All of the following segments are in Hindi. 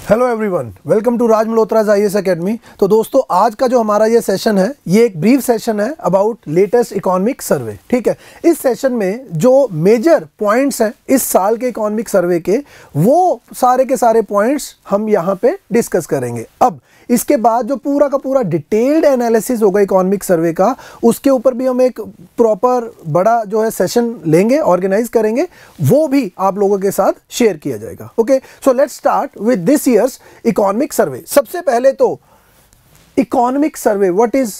Hello everyone, welcome to Raj Malhotra's IAS academy. तो दोस्तों, आज का जो हमारा ये सेशन है, ये एक ब्रीफ सेशन है अबाउट लेटेस्ट इकोनॉमिक सर्वे। ठीक है, इस सेशन में जो मेजर पॉइंट्स हैं इस साल के इकोनॉमिक सर्वे के, वो सारे के सारे पॉइंट्स हम यहाँ पे डिस्कस करेंगे। अब इसके बाद जो पूरा का पूरा डिटेल्ड एनालिसिस होगा इकोनॉमिक सर्वे का, उसके ऊपर भी हम एक प्रॉपर बड़ा जो है सेशन लेंगे, ऑर्गेनाइज करेंगे, वो भी आप लोगों के साथ शेयर किया जाएगा। Okay, so let's start with this years economic survey. सबसे पहले तो economic survey, what is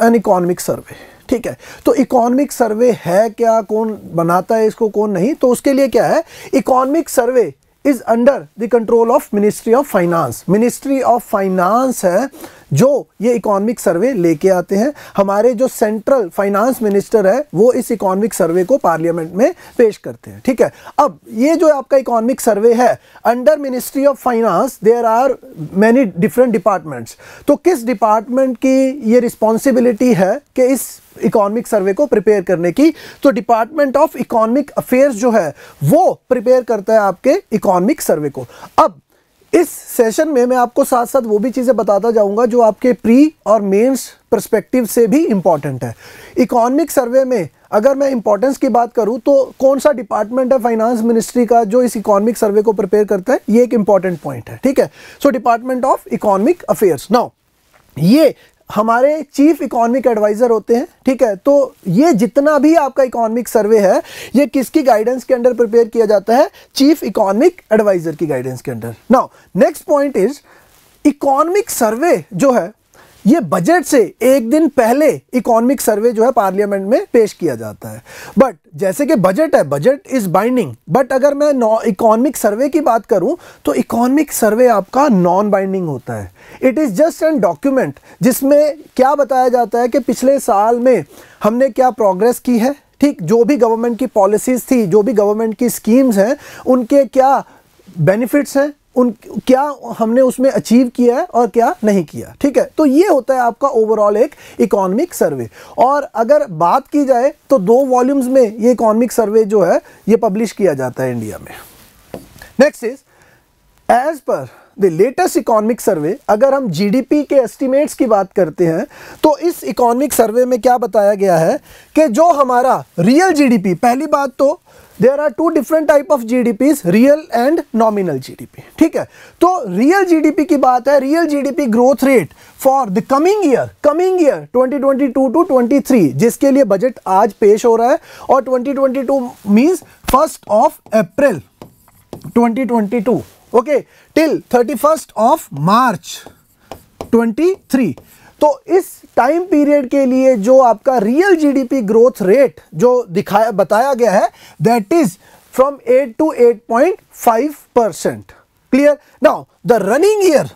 an economic survey? ठीक है, तो इकोनॉमिक सर्वे है क्या, कौन बनाता है इसको, कौन नहीं? तो उसके लिए क्या है, economic survey is under the control of ministry of finance. Ministry of finance है जो ये इकोनॉमिक सर्वे लेके आते हैं। हमारे जो सेंट्रल फाइनेंस मिनिस्टर है वो इस इकोनॉमिक सर्वे को पार्लियामेंट में पेश करते हैं। ठीक है, अब ये जो आपका इकोनॉमिक सर्वे है under ministry of finance, there are many different departments. तो किस डिपार्टमेंट की ये रिस्पॉन्सिबिलिटी है कि इस इकोनॉमिक सर्वे को प्रिपेयर करने की? तो डिपार्टमेंट ऑफ इकोनॉमिक अफेयर्स जो है वो प्रिपेयर करता है आपके इकोनॉमिक सर्वे को। अब इस सेशन में मैं आपको साथ साथ वो भी चीज़ें बताता जाऊंगा जो आपके प्री और मेंस पर्सपेक्टिव से भी इंपॉर्टेंट है। इकोनॉमिक सर्वे में अगर मैं इंपॉर्टेंस की बात करूं तो कौन सा डिपार्टमेंट है फाइनेंस मिनिस्ट्री का जो इस इकोनॉमिक सर्वे को प्रिपेयर करता है, ये एक इंपॉर्टेंट पॉइंट है। ठीक है, so department of economic affairs. Now ये हमारे चीफ इकोनॉमिक एडवाइजर होते हैं। ठीक है, तो ये जितना भी आपका इकोनॉमिक सर्वे है ये किसकी गाइडेंस के अंडर प्रिपेयर किया जाता है? चीफ इकोनॉमिक एडवाइजर की गाइडेंस के under. Now next point is, economic survey जो है ये बजट से एक दिन पहले इकोनॉमिक सर्वे जो है पार्लियामेंट में पेश किया जाता है। बट जैसे कि बजट है, बजट इज बाइंडिंग, बट अगर मैं इकोनॉमिक सर्वे की बात करूं तो इकोनॉमिक सर्वे आपका नॉन बाइंडिंग होता है। It is just an document जिसमें क्या बताया जाता है कि पिछले साल में हमने क्या प्रोग्रेस की है। ठीक, जो भी गवर्नमेंट की पॉलिसीज थी, जो भी गवर्नमेंट की स्कीम्स हैं, उनके क्या बेनिफिट्स हैं, उन क्या हमने उसमें अचीव किया है और क्या नहीं किया। ठीक है, तो ये होता है आपका ओवरऑल एक इकोनॉमिक सर्वे। और अगर बात की जाए तो 2 वॉल्यूम्स में ये इकोनॉमिक सर्वे जो है ये पब्लिश किया जाता है इंडिया में। Next is, as per the latest economic survey, अगर हम जीडीपी के एस्टिमेट्स की बात करते हैं तो इस इकोनॉमिक सर्वे में क्या बताया गया है कि जो हमारा रियल जीडीपी, पहली बात तो there are 2 different type of GDPs, real and nominal GDP। ठीक है, तो रियल जीडीपी की बात है, real GDP growth rate for the coming year 2022 to 23, जिसके लिए बजट आज पेश हो रहा है। और 2022 मींस 1 अप्रैल 2022, ओके, टिल 31 मार्च 23। तो इस टाइम पीरियड के लिए जो आपका रियल जीडीपी ग्रोथ रेट जो बताया गया है, that is from 8 to 8.5%। Clear? Now the running year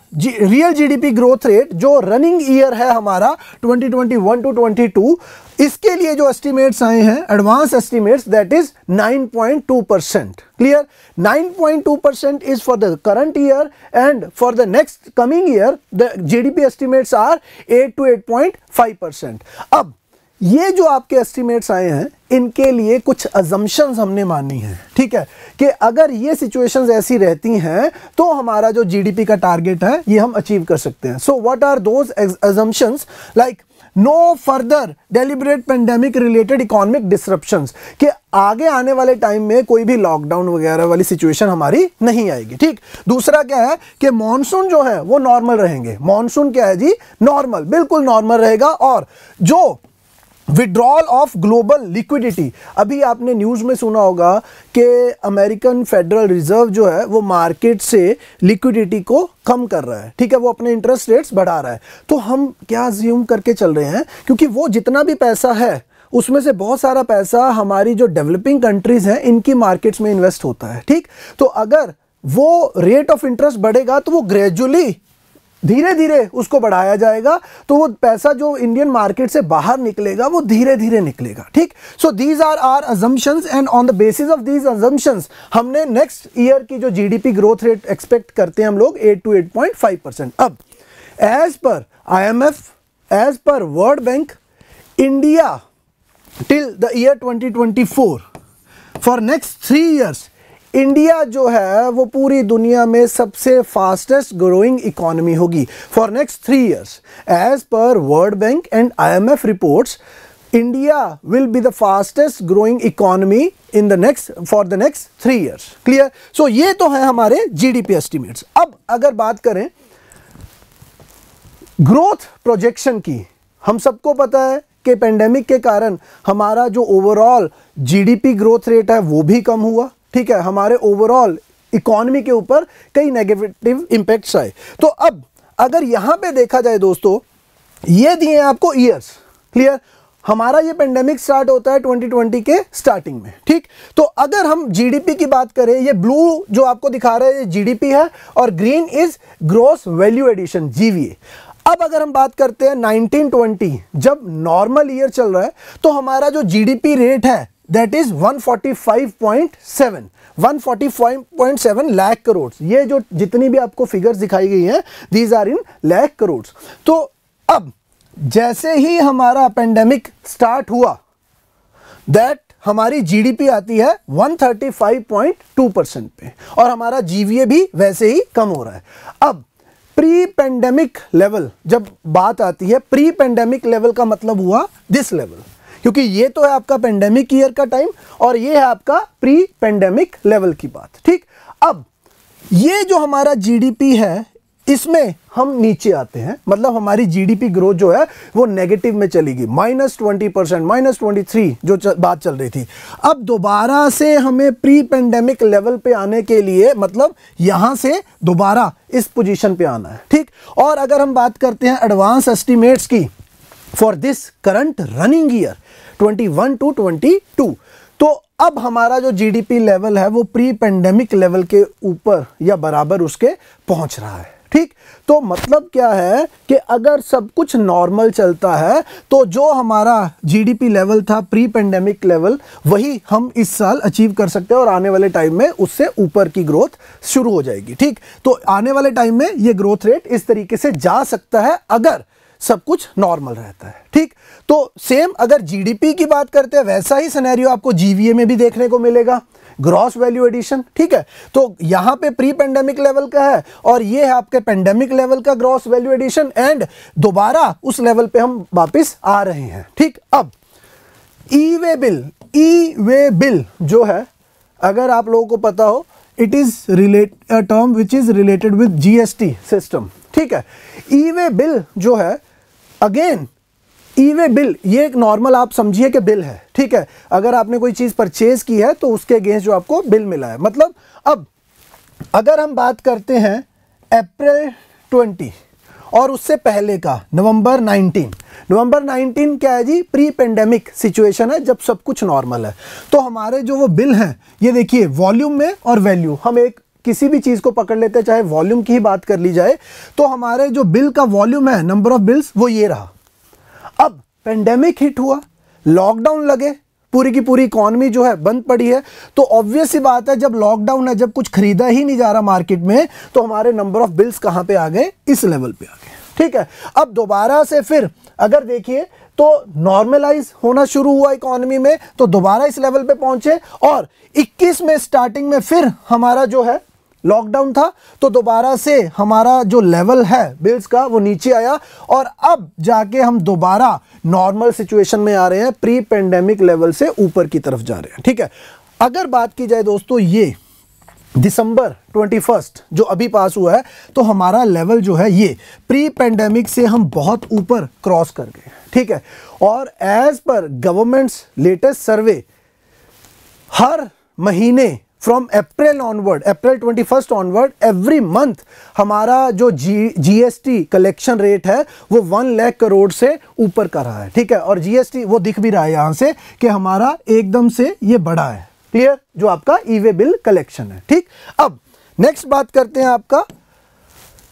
real GDP growth rate, जो रनिंग ईयर है हमारा 2021 to 22, इसके लिए जो एस्टिमेट्स आए हैं, advance estimates, that is 9.2%। Clear? 9.2% is for the current year and for the next coming year the GDP estimates are 8 to 8.5%। अब ये जो आपके एस्टिमेट्स आए हैं इनके लिए कुछ अजम्पशंस हमने मानी है। ठीक है, कि अगर ये सिचुएशंस ऐसी रहती हैं तो हमारा जो जीडीपी का टारगेट है ये हम अचीव कर सकते हैं। So what are those assumptions? Like no further deliberate pandemic related economic disruptions, कि आगे आने वाले टाइम में कोई भी लॉकडाउन वगैरह वाली सिचुएशन हमारी नहीं आएगी। ठीक, दूसरा क्या है कि मॉनसून जो है वो नॉर्मल रहेंगे। मॉनसून क्या है जी? नॉर्मल, बिल्कुल नॉर्मल रहेगा। और जो विड्रॉल ऑफ ग्लोबल लिक्विडिटी, अभी आपने न्यूज़ में सुना होगा कि अमेरिकन फेडरल रिजर्व जो है वो मार्केट से लिक्विडिटी को कम कर रहा है। ठीक है, वो अपने इंटरेस्ट रेट्स बढ़ा रहा है। तो हम क्या अज्यूम करके चल रहे हैं, क्योंकि वो जितना भी पैसा है उसमें से बहुत सारा पैसा हमारी जो डेवलपिंग कंट्रीज हैं इनकी मार्केट्स में इन्वेस्ट होता है। ठीक, तो अगर वो रेट ऑफ इंटरेस्ट बढ़ेगा तो वो ग्रेजुअली धीरे धीरे उसको बढ़ाया जाएगा, तो वो पैसा जो इंडियन मार्केट से बाहर निकलेगा वो धीरे धीरे निकलेगा। ठीक, so these are our assumptions and on the basis of these assumptions हमने नेक्स्ट ईयर की जो जीडीपी ग्रोथ रेट एक्सपेक्ट करते हैं हम लोग 8 to 8.5%। अब as per IMF, as per world bank, India till the year 2024 for next 3 years India जो है वो पूरी दुनिया में सबसे फास्टेस्ट ग्रोइंग इकोनॉमी होगी for next 3 years. As per world bank and IMF reports, India will be the fastest growing economy in the next for the next 3 years. Clear? So ये तो है हमारे जीडीपी एस्टिमेट्स। अब अगर बात करें ग्रोथ प्रोजेक्शन की, हम सबको पता है कि पेंडेमिक के कारण हमारा जो ओवरऑल जीडीपी ग्रोथ रेट है वो भी कम हुआ। ठीक है, हमारे ओवरऑल इकोनॉमी के ऊपर कई नेगेटिव इंपैक्ट्स आए। तो अब अगर यहां पे देखा जाए दोस्तों, ये दिए आपको ईयर्स। क्लियर? हमारा ये पेंडेमिक स्टार्ट होता है 2020 के स्टार्टिंग में। ठीक, तो अगर हम जीडीपी की बात करें, ये ब्लू जो आपको दिखा रहे हैं ये जीडीपी है और green is gross value addition, GVA। अब अगर हम बात करते हैं 1920 जब नॉर्मल ईयर चल रहा है, तो हमारा जो जीडीपी रेट है दैट इज 145.7 लाख करोड़। ये जो जितनी भी आपको फिगर्स दिखाई गई हैं these are in lakh crore. तो अब जैसे ही हमारा पेंडेमिक स्टार्ट हुआ दैट हमारी जीडीपी आती है 135.2% पे और हमारा GVA भी वैसे ही कम हो रहा है। अब प्री पेंडेमिक लेवल जब बात आती है, प्री पेंडेमिक लेवल का मतलब हुआ दिस लेवल, क्योंकि ये तो है आपका पेंडेमिक ईयर का टाइम और ये है आपका प्री पेंडेमिक लेवल की बात। ठीक, अब ये जो हमारा जीडीपी है इसमें हम नीचे आते हैं, मतलब हमारी जीडीपी ग्रोथ जो है वो नेगेटिव में चली गई, -20%, -23 जो बात चल रही थी। अब दोबारा से हमें प्री पेंडेमिक लेवल पे आने के लिए मतलब यहां से दोबारा इस पोजीशन पे आना है। ठीक, और अगर हम बात करते हैं एडवांस एस्टिमेट्स की for this current running year 21 to 22, तो अब हमारा जो जीडीपी लेवल है वो प्री पेंडेमिक लेवल के ऊपर या बराबर उसके पहुंच रहा है। ठीक, तो मतलब क्या है कि अगर सब कुछ नॉर्मल चलता है तो जो हमारा जीडीपी लेवल था प्री पेंडेमिक लेवल वही हम इस साल अचीव कर सकते हैं और आने वाले टाइम में उससे ऊपर की ग्रोथ शुरू हो जाएगी। ठीक, तो आने वाले टाइम में ये ग्रोथ रेट इस तरीके से जा सकता है अगर सब कुछ नॉर्मल रहता है। ठीक, तो सेम अगर जीडीपी की बात करते हैं वैसा ही सिनेरियो आपको जीवीए में भी देखने को मिलेगा, ग्रॉस वैल्यू एडिशन। ठीक है, तो यहां पे प्री पेंडेमिक लेवल का है और ये है आपके पेंडेमिक लेवल का ग्रॉस वैल्यू एडिशन एंड दोबारा उस लेवल पे हम वापस आ रहे हैं। ठीक, अब ई वे बिल जो है, अगर आप लोगों को पता हो, it is term which is related with GST system. ठीक है, ई वे बिल जो है, अगेन ई वे बिल ये एक नॉर्मल आप समझिए कि बिल है। ठीक है, अगर आपने कोई चीज परचेज की है तो उसके अगेंस्ट जो आपको बिल मिला है, मतलब अब अगर हम बात करते हैं अप्रैल 20 और उससे पहले का नवंबर 19 क्या है जी, प्री पेंडेमिक सिचुएशन है जब सब कुछ नॉर्मल है। तो हमारे जो वो बिल हैं ये देखिए वॉल्यूम में और वैल्यू, हम एक किसी भी चीज को पकड़ लेते हैं, चाहे वॉल्यूम की ही बात कर ली जाए, तो हमारे जो बिल का वॉल्यूम है, नंबर ऑफ बिल्स, वो ये रहा। अब पेंडेमिक हिट हुआ, लॉकडाउन लगे, पूरी की पूरी इकॉनमी जो है बंद पड़ी है, तो ऑब्वियस सी बात है जब लॉकडाउन है, जब कुछ खरीदा ही नहीं जा रहा मार्केट में, तो हमारे नंबर ऑफ बिल्स कहां पे आ गए, इस लेवल पे आ गए। ठीक है, अब दोबारा से फिर अगर देखिए तो नॉर्मलाइज होना शुरू हुआ इकॉनमी में, तो दोबारा इस लेवल पे पहुंचे और 21 में स्टार्टिंग में फिर हमारा जो है लॉकडाउन था, तो दोबारा से हमारा जो लेवल है बिल्स का वो नीचे आया और अब जाके हम दोबारा नॉर्मल सिचुएशन में आ रहे हैं, प्री पेंडेमिक लेवल से ऊपर की तरफ जा रहे हैं। ठीक है, अगर बात की जाए दोस्तों ये दिसंबर 21 जो अभी पास हुआ है, तो हमारा लेवल जो है ये प्री पेंडेमिक से हम बहुत ऊपर क्रॉस कर गए। ठीक है, और एज पर गवर्नमेंट्स लेटेस्ट सर्वे हर महीने from April onward, April 21 onward, every month हमारा जो जीएसटी कलेक्शन रेट है वो 1 लाख करोड़ से ऊपर का रहा है। ठीक है, और जीएसटी वो दिख भी रहा है यहां से कि हमारा एकदम से ये बढ़ा है। क्लियर, जो आपका ई वे बिल कलेक्शन है। ठीक, अब नेक्स्ट बात करते हैं आपका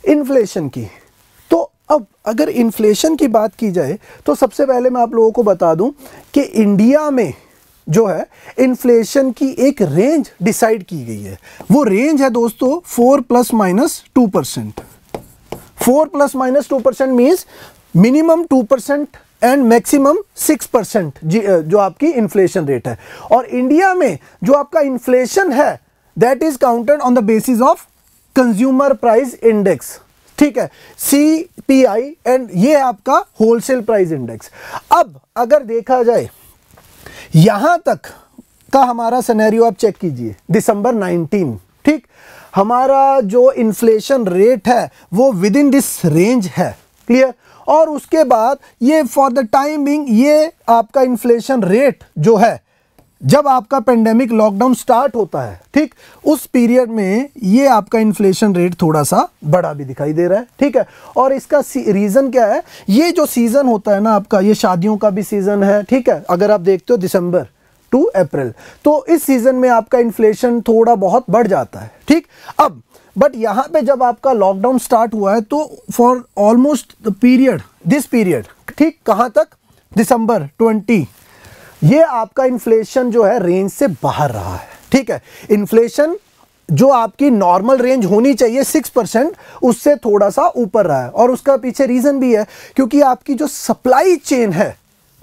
इन्फ्लेशन की। तो अब अगर इन्फ्लेशन की बात की जाए तो सबसे पहले मैं आप लोगों को बता दूं कि इंडिया में जो है इन्फ्लेशन की एक रेंज डिसाइड की गई है। वो रेंज है दोस्तों 4 ± 2%। 4 ± 2% मीन्स मिनिमम 2% एंड मैक्सिमम 6% जो आपकी इन्फ्लेशन रेट है। और इंडिया में जो आपका इन्फ्लेशन है that is counted on the basis of consumer price index, ठीक है, CPI, एंड ये आपका होलसेल प्राइस इंडेक्स। अब अगर देखा जाए यहां तक का हमारा सिनेरियो आप चेक कीजिए, दिसंबर 19, ठीक, हमारा जो इन्फ्लेशन रेट है वो विद इन दिस रेंज है, क्लियर। और उसके बाद ये फॉर द टाइम बिंग ये आपका इन्फ्लेशन रेट जो है, जब आपका पेंडेमिक लॉकडाउन स्टार्ट होता है, ठीक, उस पीरियड में ये आपका इन्फ्लेशन रेट थोड़ा सा बड़ा भी दिखाई दे रहा है, ठीक है। और इसका रीज़न क्या है, ये जो सीज़न होता है ना आपका, ये शादियों का भी सीज़न है, ठीक है। अगर आप देखते हो दिसंबर टू अप्रैल, तो इस सीज़न में आपका इन्फ्लेशन थोड़ा बहुत बढ़ जाता है, ठीक। अब बट यहाँ पे जब आपका लॉकडाउन स्टार्ट हुआ है तो for almost the period, this period, ठीक, कहाँ तक, दिसंबर 20, ये आपका इन्फ्लेशन जो है रेंज से बाहर रहा है, ठीक है। इन्फ्लेशन जो आपकी नॉर्मल रेंज होनी चाहिए 6%, उससे थोड़ा सा ऊपर रहा है। और उसका पीछे रीजन भी है, क्योंकि आपकी जो सप्लाई चेन है,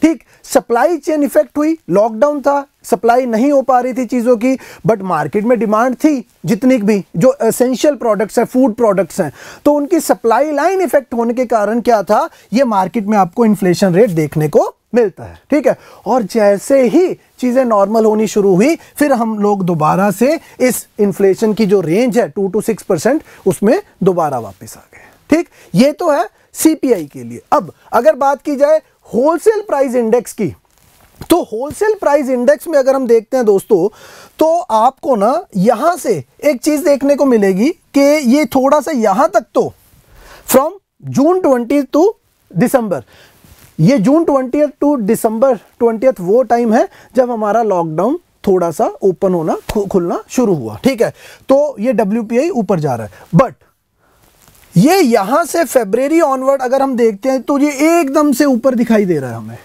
ठीक, सप्लाई चेन इफेक्ट हुई, लॉकडाउन था, सप्लाई नहीं हो पा रही थी चीज़ों की, बट मार्केट में डिमांड थी जितनी भी, जो एसेंशियल प्रोडक्ट्स हैं, फूड प्रोडक्ट्स हैं, तो उनकी सप्लाई लाइन इफेक्ट होने के कारण क्या था, ये मार्केट में आपको इन्फ्लेशन रेट देखने को मिलता है, ठीक है। और जैसे ही चीज़ें नॉर्मल होनी शुरू हुई, फिर हम लोग दोबारा से इस इन्फ्लेशन की जो रेंज है 2 to 6%, उसमें दोबारा वापस आ गए, ठीक। ये तो है CPI के लिए। अब अगर बात की जाए होलसेल प्राइस इंडेक्स की, तो होलसेल प्राइस इंडेक्स में अगर हम देखते हैं दोस्तों, तो आपको ना यहां से एक चीज देखने को मिलेगी कि ये थोड़ा सा यहां तक, तो फ्रॉम जून 20 टू दिसंबर, ये जून 20 टू दिसंबर 20 वो टाइम है जब हमारा लॉकडाउन थोड़ा सा ओपन होना, खुलना शुरू हुआ, ठीक है। तो ये WPI ऊपर जा रहा है, बट ये यहां से फरवरी ऑनवर्ड अगर हम देखते हैं तो ये एकदम से ऊपर दिखाई दे रहा है हमें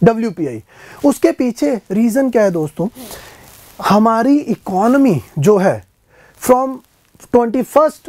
WPI। उसके पीछे रीजन क्या है दोस्तों, हमारी इकोनॉमी जो है फ्रॉम 21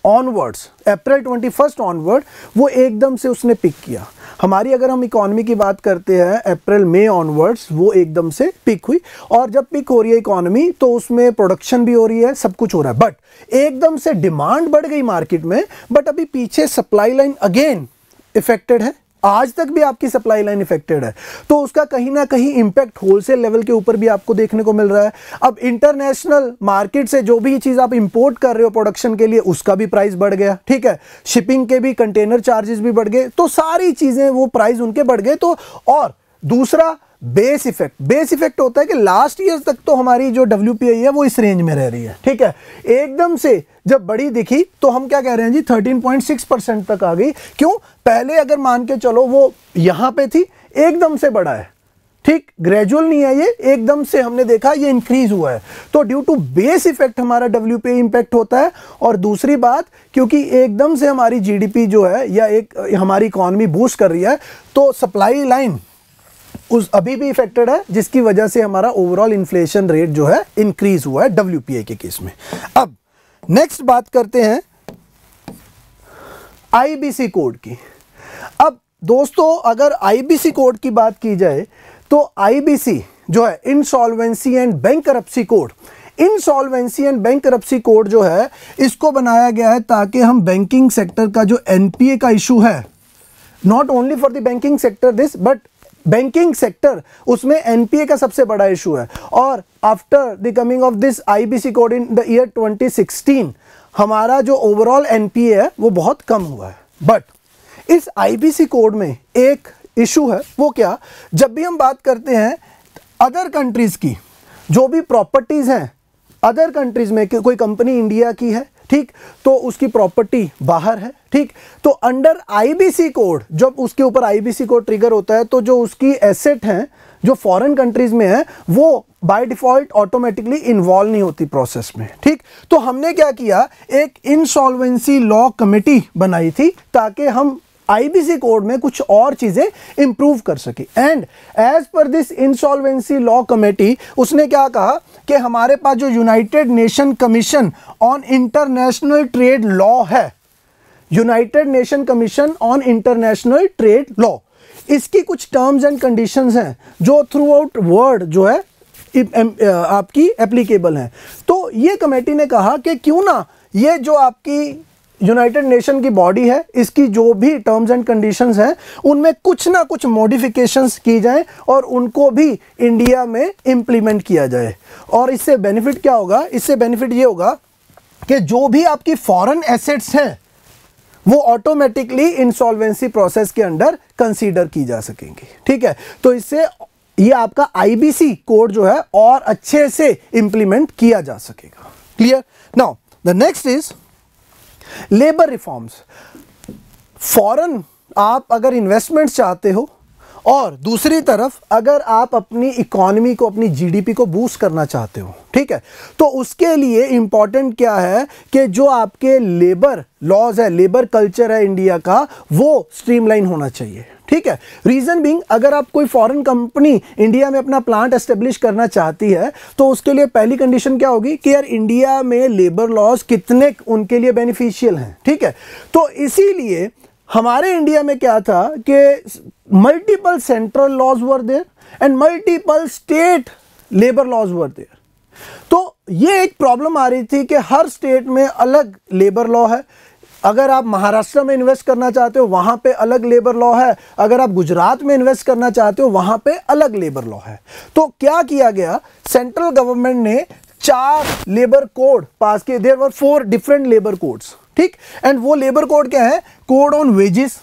ऑनवर्ड्स, अप्रैल 21 ऑनवर्ड, वो एकदम से उसने पिक किया। हमारी अगर हम इकोनॉमी की बात करते हैं, अप्रैल मई ऑनवर्ड्स वो एकदम से पिक हुई, और जब पिक हो रही है इकोनॉमी तो उसमें प्रोडक्शन भी हो रही है, सब कुछ हो रहा है, बट एकदम से डिमांड बढ़ गई मार्केट में, बट अभी पीछे सप्लाई लाइन अगेन इफेक्टेड है, आज तक भी आपकी सप्लाई लाइन इफेक्टेड है, तो उसका कहीं ना कहीं इंपैक्ट होलसेल लेवल के ऊपर भी आपको देखने को मिल रहा है। अब इंटरनेशनल मार्केट से जो भी चीज़ आप इंपोर्ट कर रहे हो प्रोडक्शन के लिए, उसका भी प्राइस बढ़ गया, ठीक है। शिपिंग के भी, कंटेनर चार्जेस भी बढ़ गए, तो सारी चीज़ें वो प्राइस उनके बढ़ गए। तो और दूसरा बेस इफेक्ट होता है कि लास्ट ईयर तक तो हमारी जो WPI है वो इस रेंज में रह रही है, ठीक है। एकदम से जब बड़ी दिखी तो हम क्या कह रहे हैं जी, 13.6% तक आ गई। क्यों, पहले अगर मान के चलो वो यहां पे थी, एकदम से बढ़ा है, ठीक, ग्रेजुअल नहीं है ये, एकदम से हमने देखा ये इंक्रीज हुआ है। तो ड्यू टू बेस इफेक्ट हमारा WPI इंपैक्ट होता है। और दूसरी बात, क्योंकि एकदम से हमारी GDP जो है या एक हमारी इकोनॉमी बूस्ट कर रही है, तो सप्लाई लाइन उस अभी भी इफेक्टेड है, जिसकी वजह से हमारा ओवरऑल इन्फ्लेशन रेट जो है इंक्रीज हुआ है WPI के केस में। अब नेक्स्ट बात करते हैं IBC कोड की। अब दोस्तों अगर IBC कोड की बात की जाए तो IBC जो है insolvency and bankruptcy code, insolvency and bankruptcy code जो है, इसको बनाया गया है ताकि हम बैंकिंग सेक्टर का जो NPA का इशू है, not only for the banking sector this, but banking sector, उसमें NPA का सबसे बड़ा इशू है। और after the coming of this IBC code in the year 2016, हमारा जो ओवरऑल NPA है वो बहुत कम हुआ है। बट इस IBC कोड में एक इशू है, वो क्या, जब भी हम बात करते हैं अदर कंट्रीज की जो भी प्रॉपर्टीज हैं, अदर कंट्रीज में कोई कंपनी इंडिया की है, ठीक, तो उसकी प्रॉपर्टी बाहर है, ठीक, तो अंडर IBC कोड, जब उसके ऊपर IBC कोड ट्रिगर होता है, तो जो उसकी एसेट हैं जो फॉरेन कंट्रीज में है, वो बाय डिफॉल्ट ऑटोमेटिकली इन्वॉल्व नहीं होती प्रोसेस में, ठीक। तो हमने क्या किया, एक इंसॉल्वेंसी लॉ कमेटी बनाई थी ताकि हम IBC कोड में कुछ और चीजें इंप्रूव कर सके। And as per this insolvency law committee, उसने क्या कहा कि हमारे पास जो United Nation Commission on International Trade Law है, United Nation Commission on International Trade Law, इसकी कुछ टर्म्स एंड कंडीशंस हैं जो थ्रू आउट वर्ल्ड जो है आपकी एप्लीकेबल हैं। तो ये कमेटी ने कहा कि क्यों ना ये जो आपकी यूनाइटेड नेशन की बॉडी है, इसकी जो भी टर्म्स एंड कंडीशंस हैं उनमें कुछ ना कुछ मॉडिफिकेशंस की जाएं और उनको भी इंडिया में इम्प्लीमेंट किया जाए। और इससे बेनिफिट क्या होगा? इससे बेनिफिट ये होगा कि जो भी आपकी फॉरेन एसेट्स हैं वो ऑटोमेटिकली इंसॉल्वेंसी प्रोसेस के अंडर कंसीडर की जा सकेंगी। ठीक है, तो इससे ये आपका आईबीसी कोड जो है और अच्छे से इंप्लीमेंट किया जा सकेगा। Clear? Now the next is labour reforms. Foreign आप अगर इन्वेस्टमेंट्स चाहते हो और दूसरी तरफ अगर आप अपनी इकोनॉमी को, अपनी जीडीपी को बूस्ट करना चाहते हो, ठीक है, तो उसके लिए इंपॉर्टेंट क्या है कि जो आपके लेबर लॉज है, लेबर कल्चर है इंडिया का, वो स्ट्रीमलाइन होना चाहिए। ठीक है, रीजन बीइंग अगर आप कोई फॉरेन कंपनी इंडिया में अपना प्लांट एस्टेब्लिश करना चाहती है तो उसके लिए पहली कंडीशन क्या होगी कि यार इंडिया में लेबर लॉज कितने उनके लिए बेनिफिशियल हैं। ठीक है, तो इसीलिए हमारे इंडिया में क्या था कि multiple central laws were there and multiple state labour laws were there. तो ये एक प्रॉब्लम आ रही थी कि हर स्टेट में अलग लेबर लॉ है। अगर आप महाराष्ट्र में इन्वेस्ट करना चाहते हो वहां पे अलग लेबर लॉ है, अगर आप गुजरात में इन्वेस्ट करना चाहते हो वहां पे अलग लेबर लॉ है। तो क्या किया गया, सेंट्रल गवर्नमेंट ने 4 लेबर कोड पास किए। There were 4 different labour codes. ठीक, एंड वो लेबर कोड क्या है? Code on wages,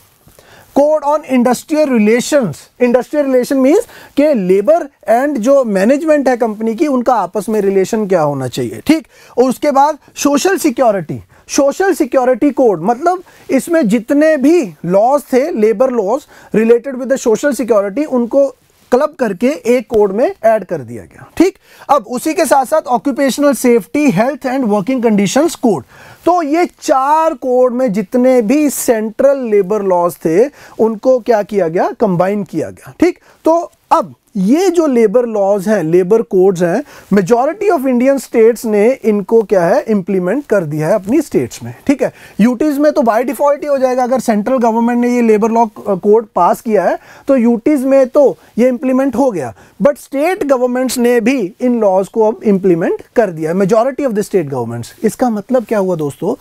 code on industrial relations. Industrial relation means कि लेबर एंड जो मैनेजमेंट है कंपनी की, उनका आपस में रिलेशन क्या होना चाहिए। ठीक, और उसके बाद social security, social security code, मतलब इसमें जितने भी लॉज थे, labour laws related with the social security, उनको क्लब करके एक कोड में ऐड कर दिया गया। ठीक, अब उसी के साथ साथ occupational safety, health and working conditions code. तो ये 4 कोड में जितने भी सेंट्रल लेबर लॉज थे उनको क्या किया गया? कंबाइन किया गया। ठीक, तो अब ये जो लेबर लॉज हैं, लेबर कोड्स हैं, मेजॉरिटी ऑफ इंडियन स्टेट्स ने इनको क्या है? इंप्लीमेंट कर दिया है अपनी स्टेट्स में। ठीक है, यूटीज में तो बाय डिफॉल्ट ही हो जाएगा। अगर सेंट्रल गवर्नमेंट ने ये लेबर लॉ कोड पास किया है तो यूटीज में तो ये इंप्लीमेंट हो गया, बट स्टेट गवर्नमेंट्स ने भी इन लॉज को अब इंप्लीमेंट कर दिया है, majority of the state governments. इसका मतलब क्या हुआ दोस्तों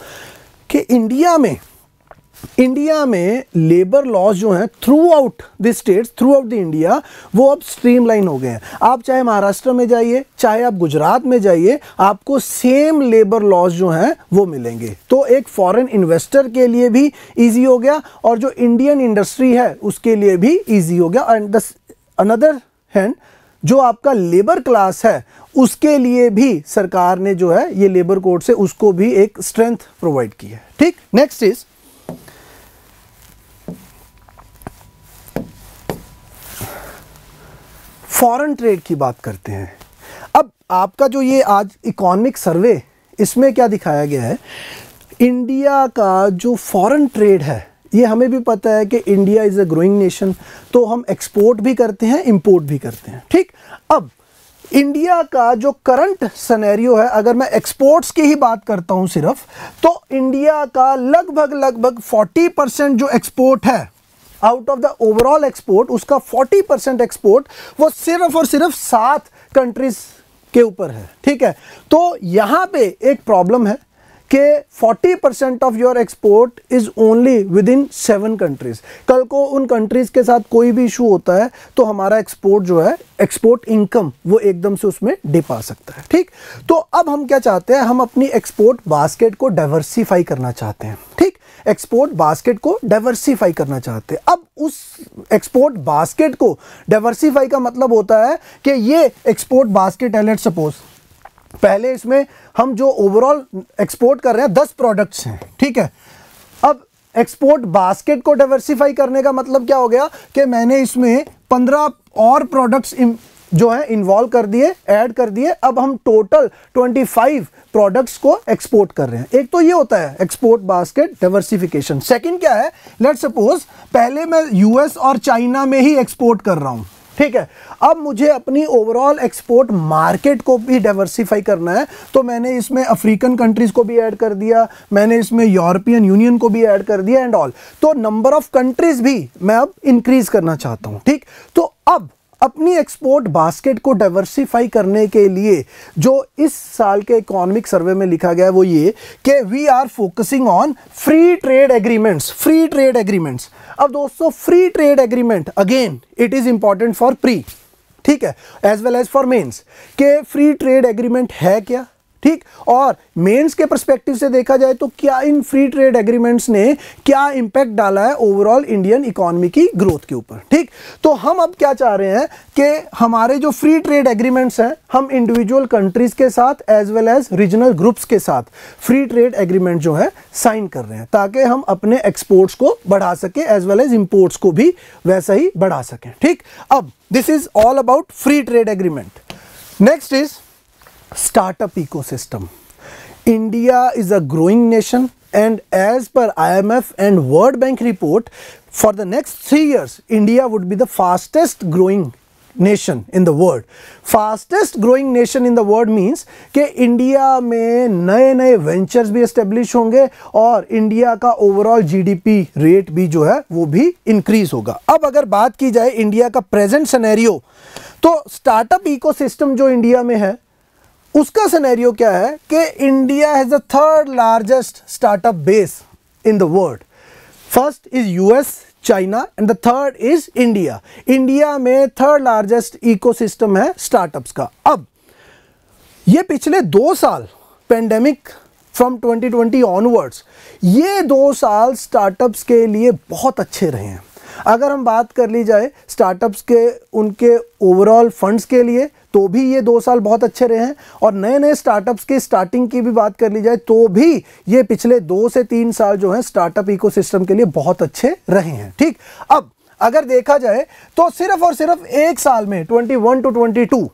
कि इंडिया में लेबर लॉज जो हैं through out the states, through out the India, वो अब स्ट्रीमलाइन हो गए हैं। आप चाहे महाराष्ट्र में जाइए, चाहे आप गुजरात में जाइए, आपको सेम लेबर लॉज जो हैं वो मिलेंगे। तो एक फॉरेन इन्वेस्टर के लिए भी इजी हो गया और जो इंडियन इंडस्ट्री है उसके लिए भी इजी हो गया। एंड अनदर हैंड जो आपका लेबर क्लास है उसके लिए भी सरकार ने जो है ये लेबर कोड से उसको भी एक स्ट्रेंथ प्रोवाइड की है। ठीक, नेक्स्ट इज फॉरेन ट्रेड की बात करते हैं। अब आपका जो ये आज इकोनॉमिक सर्वे, इसमें क्या दिखाया गया है? इंडिया का जो फॉरेन ट्रेड है, ये हमें भी पता है कि India is a growing nation, तो हम एक्सपोर्ट भी करते हैं, इंपोर्ट भी करते हैं। ठीक, अब इंडिया का जो करंट सिनेरियो है, अगर मैं एक्सपोर्ट्स की ही बात करता हूं सिर्फ, तो इंडिया का लगभग 40% जो एक्सपोर्ट है out of the overall export, उसका 40% एक्सपोर्ट वो सिर्फ और सिर्फ 7 कंट्रीज के ऊपर है। ठीक है, तो यहां पे एक प्रॉब्लम है कि 40% of your export is only with in 7 countries. कल को उन कंट्रीज के साथ कोई भी इशू होता है तो हमारा एक्सपोर्ट जो है, एक्सपोर्ट इनकम, वो एकदम से उसमें डिप आ सकता है। ठीक, तो अब हम क्या चाहते हैं? हम अपनी एक्सपोर्ट बास्केट को डाइवर्सिफाई करना चाहते हैं। ठीक, एक्सपोर्ट बास्केट को डाइवर्सिफाई करना चाहते हैं। अब उस एक्सपोर्ट बास्केट को डाइवर्सिफाई का मतलब होता है कि ये एक्सपोर्ट बास्केट है, लेट्स सपोज पहले इसमें हम जो ओवरऑल एक्सपोर्ट कर रहे हैं 10 प्रोडक्ट्स हैं। ठीक है, अब एक्सपोर्ट बास्केट को डाइवर्सिफाई करने का मतलब क्या हो गया कि मैंने इसमें 15 और प्रोडक्ट्स जो है इन्वॉल्व कर दिए, ऐड कर दिए। अब हम टोटल 25 प्रोडक्ट्स को एक्सपोर्ट कर रहे हैं। एक तो ये होता है एक्सपोर्ट बास्केट डाइवर्सिफिकेशन। सेकंड क्या है? लेट्स सपोज पहले मैं यूएस और चाइना में ही एक्सपोर्ट कर रहा हूं। ठीक है, अब मुझे अपनी ओवरऑल एक्सपोर्ट मार्केट को भी डाइवर्सिफाई करना है, तो मैंने इसमें अफ्रीकन कंट्रीज को भी ऐड कर दिया, मैंने इसमें यूरोपियन यूनियन को भी ऐड कर दिया एंड ऑल। तो नंबर ऑफ कंट्रीज भी मैं अब इंक्रीज करना चाहता हूं। ठीक, तो अब अपनी एक्सपोर्ट बास्केट को डाइवर्सिफाई करने के लिए जो इस साल के इकोनॉमिक सर्वे में लिखा गया है वो ये कि we are focusing on free trade agreements. Free trade agreements, अब दोस्तों free trade agreement again it is important for pre, ठीक है, as well as for mains के फ्री ट्रेड एग्रीमेंट है क्या, ठीक, और मेंस के पर्सपेक्टिव से देखा जाए तो क्या इन फ्री ट्रेड एग्रीमेंट्स ने क्या इंपैक्ट डाला है ओवरऑल इंडियन इकोनॉमी की ग्रोथ के ऊपर, ठीक। तो हम अब क्या चाह रहे हैं कि हमारे जो फ्री ट्रेड एग्रीमेंट्स हैं हम इंडिविजुअल कंट्रीज के साथ as well as regional groups के साथ फ्री ट्रेड एग्रीमेंट जो है साइन कर रहे हैं ताकि हम अपने एक्सपोर्ट्स को बढ़ा सके एज वेल एज इंपोर्ट्स को भी वैसा ही बढ़ा सकें, ठीक। अब this is all about free trade agreement. Next is startup ecosystem. India is a growing nation and as per IMF and World Bank report for the next 3 years India would be the fastest growing nation in the world. Fastest growing nation in the world means कि इंडिया में नए नए वेंचर्स भी एस्टेब्लिश होंगे और इंडिया का ओवरऑल जीडीपी रेट भी जो है वो भी इंक्रीज होगा। अब अगर बात की जाए इंडिया का प्रेजेंट सिनेरियो तो स्टार्टअप इकोसिस्टम जो इंडिया में है उसका सिनेरियो क्या है कि India has the third largest startup base in the world. First is US, China and the third is India. India में थर्ड लार्जेस्ट इकोसिस्टम है स्टार्टअप्स का। अब ये पिछले 2 साल पेंडेमिक फ्रॉम 2020 ऑनवर्ड्स ये 2 साल स्टार्टअप्स के लिए बहुत अच्छे रहे हैं। अगर हम बात कर ली जाए स्टार्टअप्स के उनके ओवरऑल फंड्स के लिए तो भी ये 2 साल बहुत अच्छे रहे हैं और नए नए स्टार्टअप्स की स्टार्टिंग की भी बात कर ली जाए तो भी ये पिछले 2 से 3 साल जो है स्टार्टअप इकोसिस्टम के लिए बहुत अच्छे रहे हैं, ठीक। अब अगर देखा जाए तो सिर्फ और सिर्फ एक साल में 21 to 22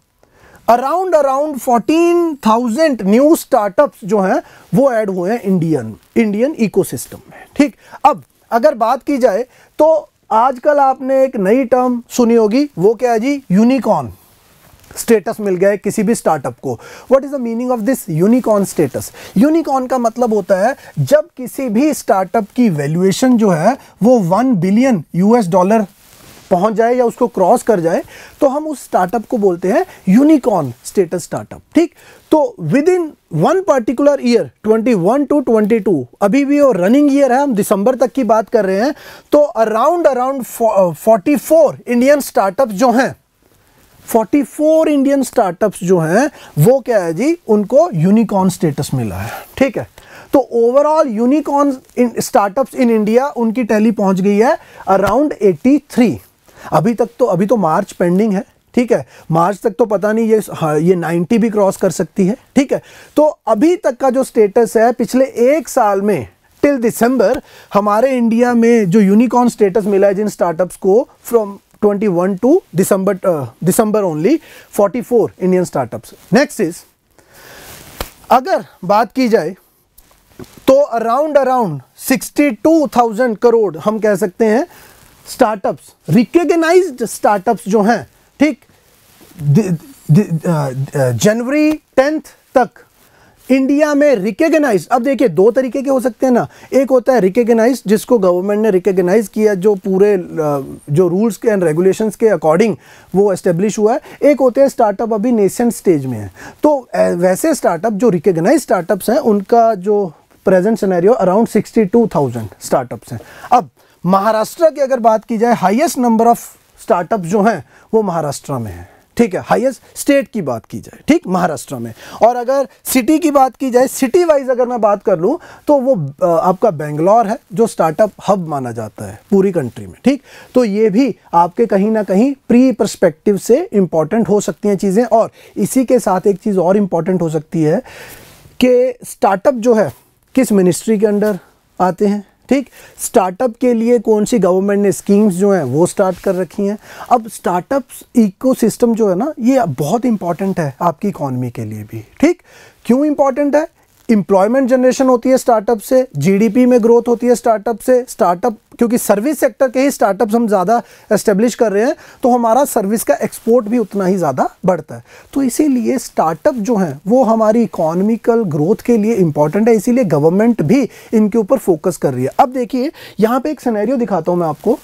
अराउंड 14,000 न्यू स्टार्टअप्स जो हैं वो ऐड हुए हैं इंडियन इकोसिस्टम में, ठीक। अब अगर बात की जाए तो आजकल आपने एक नई टर्म सुनी होगी, वो क्या है जी, यूनिकॉर्न स्टेटस मिल गया है किसी भी स्टार्टअप को। What is the meaning of this unicorn status? Unicorn का मतलब होता है जब किसी भी स्टार्टअप की वैल्यूएशन जो है वो $1 बिलियन पहुंच जाए या उसको क्रॉस कर जाए तो हम उस स्टार्टअप को बोलते हैं यूनिकॉर्न स्टेटस स्टार्टअप, ठीक। तो with in one particular year 21 to 22 अभी भी वो रनिंग ईयर है, हम दिसंबर तक की बात कर रहे हैं, तो अराउंड 44 इंडियन स्टार्टअप्स जो हैं 44 इंडियन स्टार्टअप्स जो हैं वो क्या है जी, उनको यूनिकॉर्न स्टेटस मिला है, ठीक है। तो overall unicorn startups in India उनकी टैली पहुंच गई है अराउंड 83। अभी तो मार्च पेंडिंग है, ठीक है, मार्च तक तो पता नहीं ये 90 भी क्रॉस कर सकती है, ठीक है। तो अभी तक का जो स्टेटस है पिछले 1 साल में टिल दिसंबर हमारे इंडिया में जो यूनिकॉर्न स्टेटस मिला है जिन स्टार्टअप्स को from 21 to December only 44 Indian startups. Next is अगर बात की जाए तो अराउंड 62,000 करोड़ हम कह सकते हैं स्टार्टअप्स, रिकॉग्नाइज्ड स्टार्टअप्स जो हैं, ठीक, जनवरी 10 तक इंडिया में रिकॉग्नाइज्ड। अब देखिए 2 तरीके के हो सकते हैं ना, एक होता है रिकॉग्नाइज्ड जिसको गवर्नमेंट ने रिकॉग्नाइज किया जो पूरे जो रूल्स के एंड रेगुलेशंस के अकॉर्डिंग वो एस्टेब्लिश हुआ है, एक होते हैं स्टार्टअप अभी नेसेंट स्टेज में है। तो वैसे स्टार्टअप जो रिकॉग्नाइज्ड स्टार्टअप्स हैं उनका जो प्रेजेंट सिनेरियो अराउंड 62,000 स्टार्टअप्स हैं। अब महाराष्ट्र की अगर बात की जाए हाईएस्ट नंबर ऑफ स्टार्टअप्स जो हैं वो महाराष्ट्र में है, ठीक है, हाईएस्ट स्टेट की बात की जाए, ठीक, महाराष्ट्र में। और अगर सिटी की बात की जाए, सिटी वाइज अगर मैं बात कर लूँ तो वो आपका बेंगलोर है जो स्टार्टअप हब माना जाता है पूरी कंट्री में, ठीक। तो ये भी आपके कहीं ना कहीं प्री पर्सपेक्टिव से इंपॉर्टेंट हो सकती हैं चीज़ें। और इसी के साथ एक चीज़ और इम्पॉर्टेंट हो सकती है कि स्टार्टअप जो है किस मिनिस्ट्री के अंडर आते हैं, ठीक, स्टार्टअप के लिए कौन सी गवर्नमेंट ने स्कीम्स जो हैं वो स्टार्ट कर रखी हैं। अब स्टार्टअप्स इकोसिस्टम जो है ना ये बहुत इंपॉर्टेंट है आपकी इकॉनमी के लिए भी, ठीक। क्यों इंपॉर्टेंट है? एम्प्लॉयमेंट जनरेशन होती है स्टार्टअप से, जीडीपी में ग्रोथ होती है स्टार्टअप से। स्टार्टअप क्योंकि सर्विस सेक्टर के ही स्टार्टअप्स हम ज़्यादा एस्टेब्लिश कर रहे हैं तो हमारा सर्विस का एक्सपोर्ट भी उतना ही ज़्यादा बढ़ता है। तो इसीलिए स्टार्टअप जो हैं वो हमारी इकोनॉमिकल ग्रोथ के लिए इंपॉर्टेंट है, इसीलिए गवर्नमेंट भी इनके ऊपर फोकस कर रही है। अब देखिए यहाँ पे एक सिनेरियो दिखाता हूँ मैं आपको,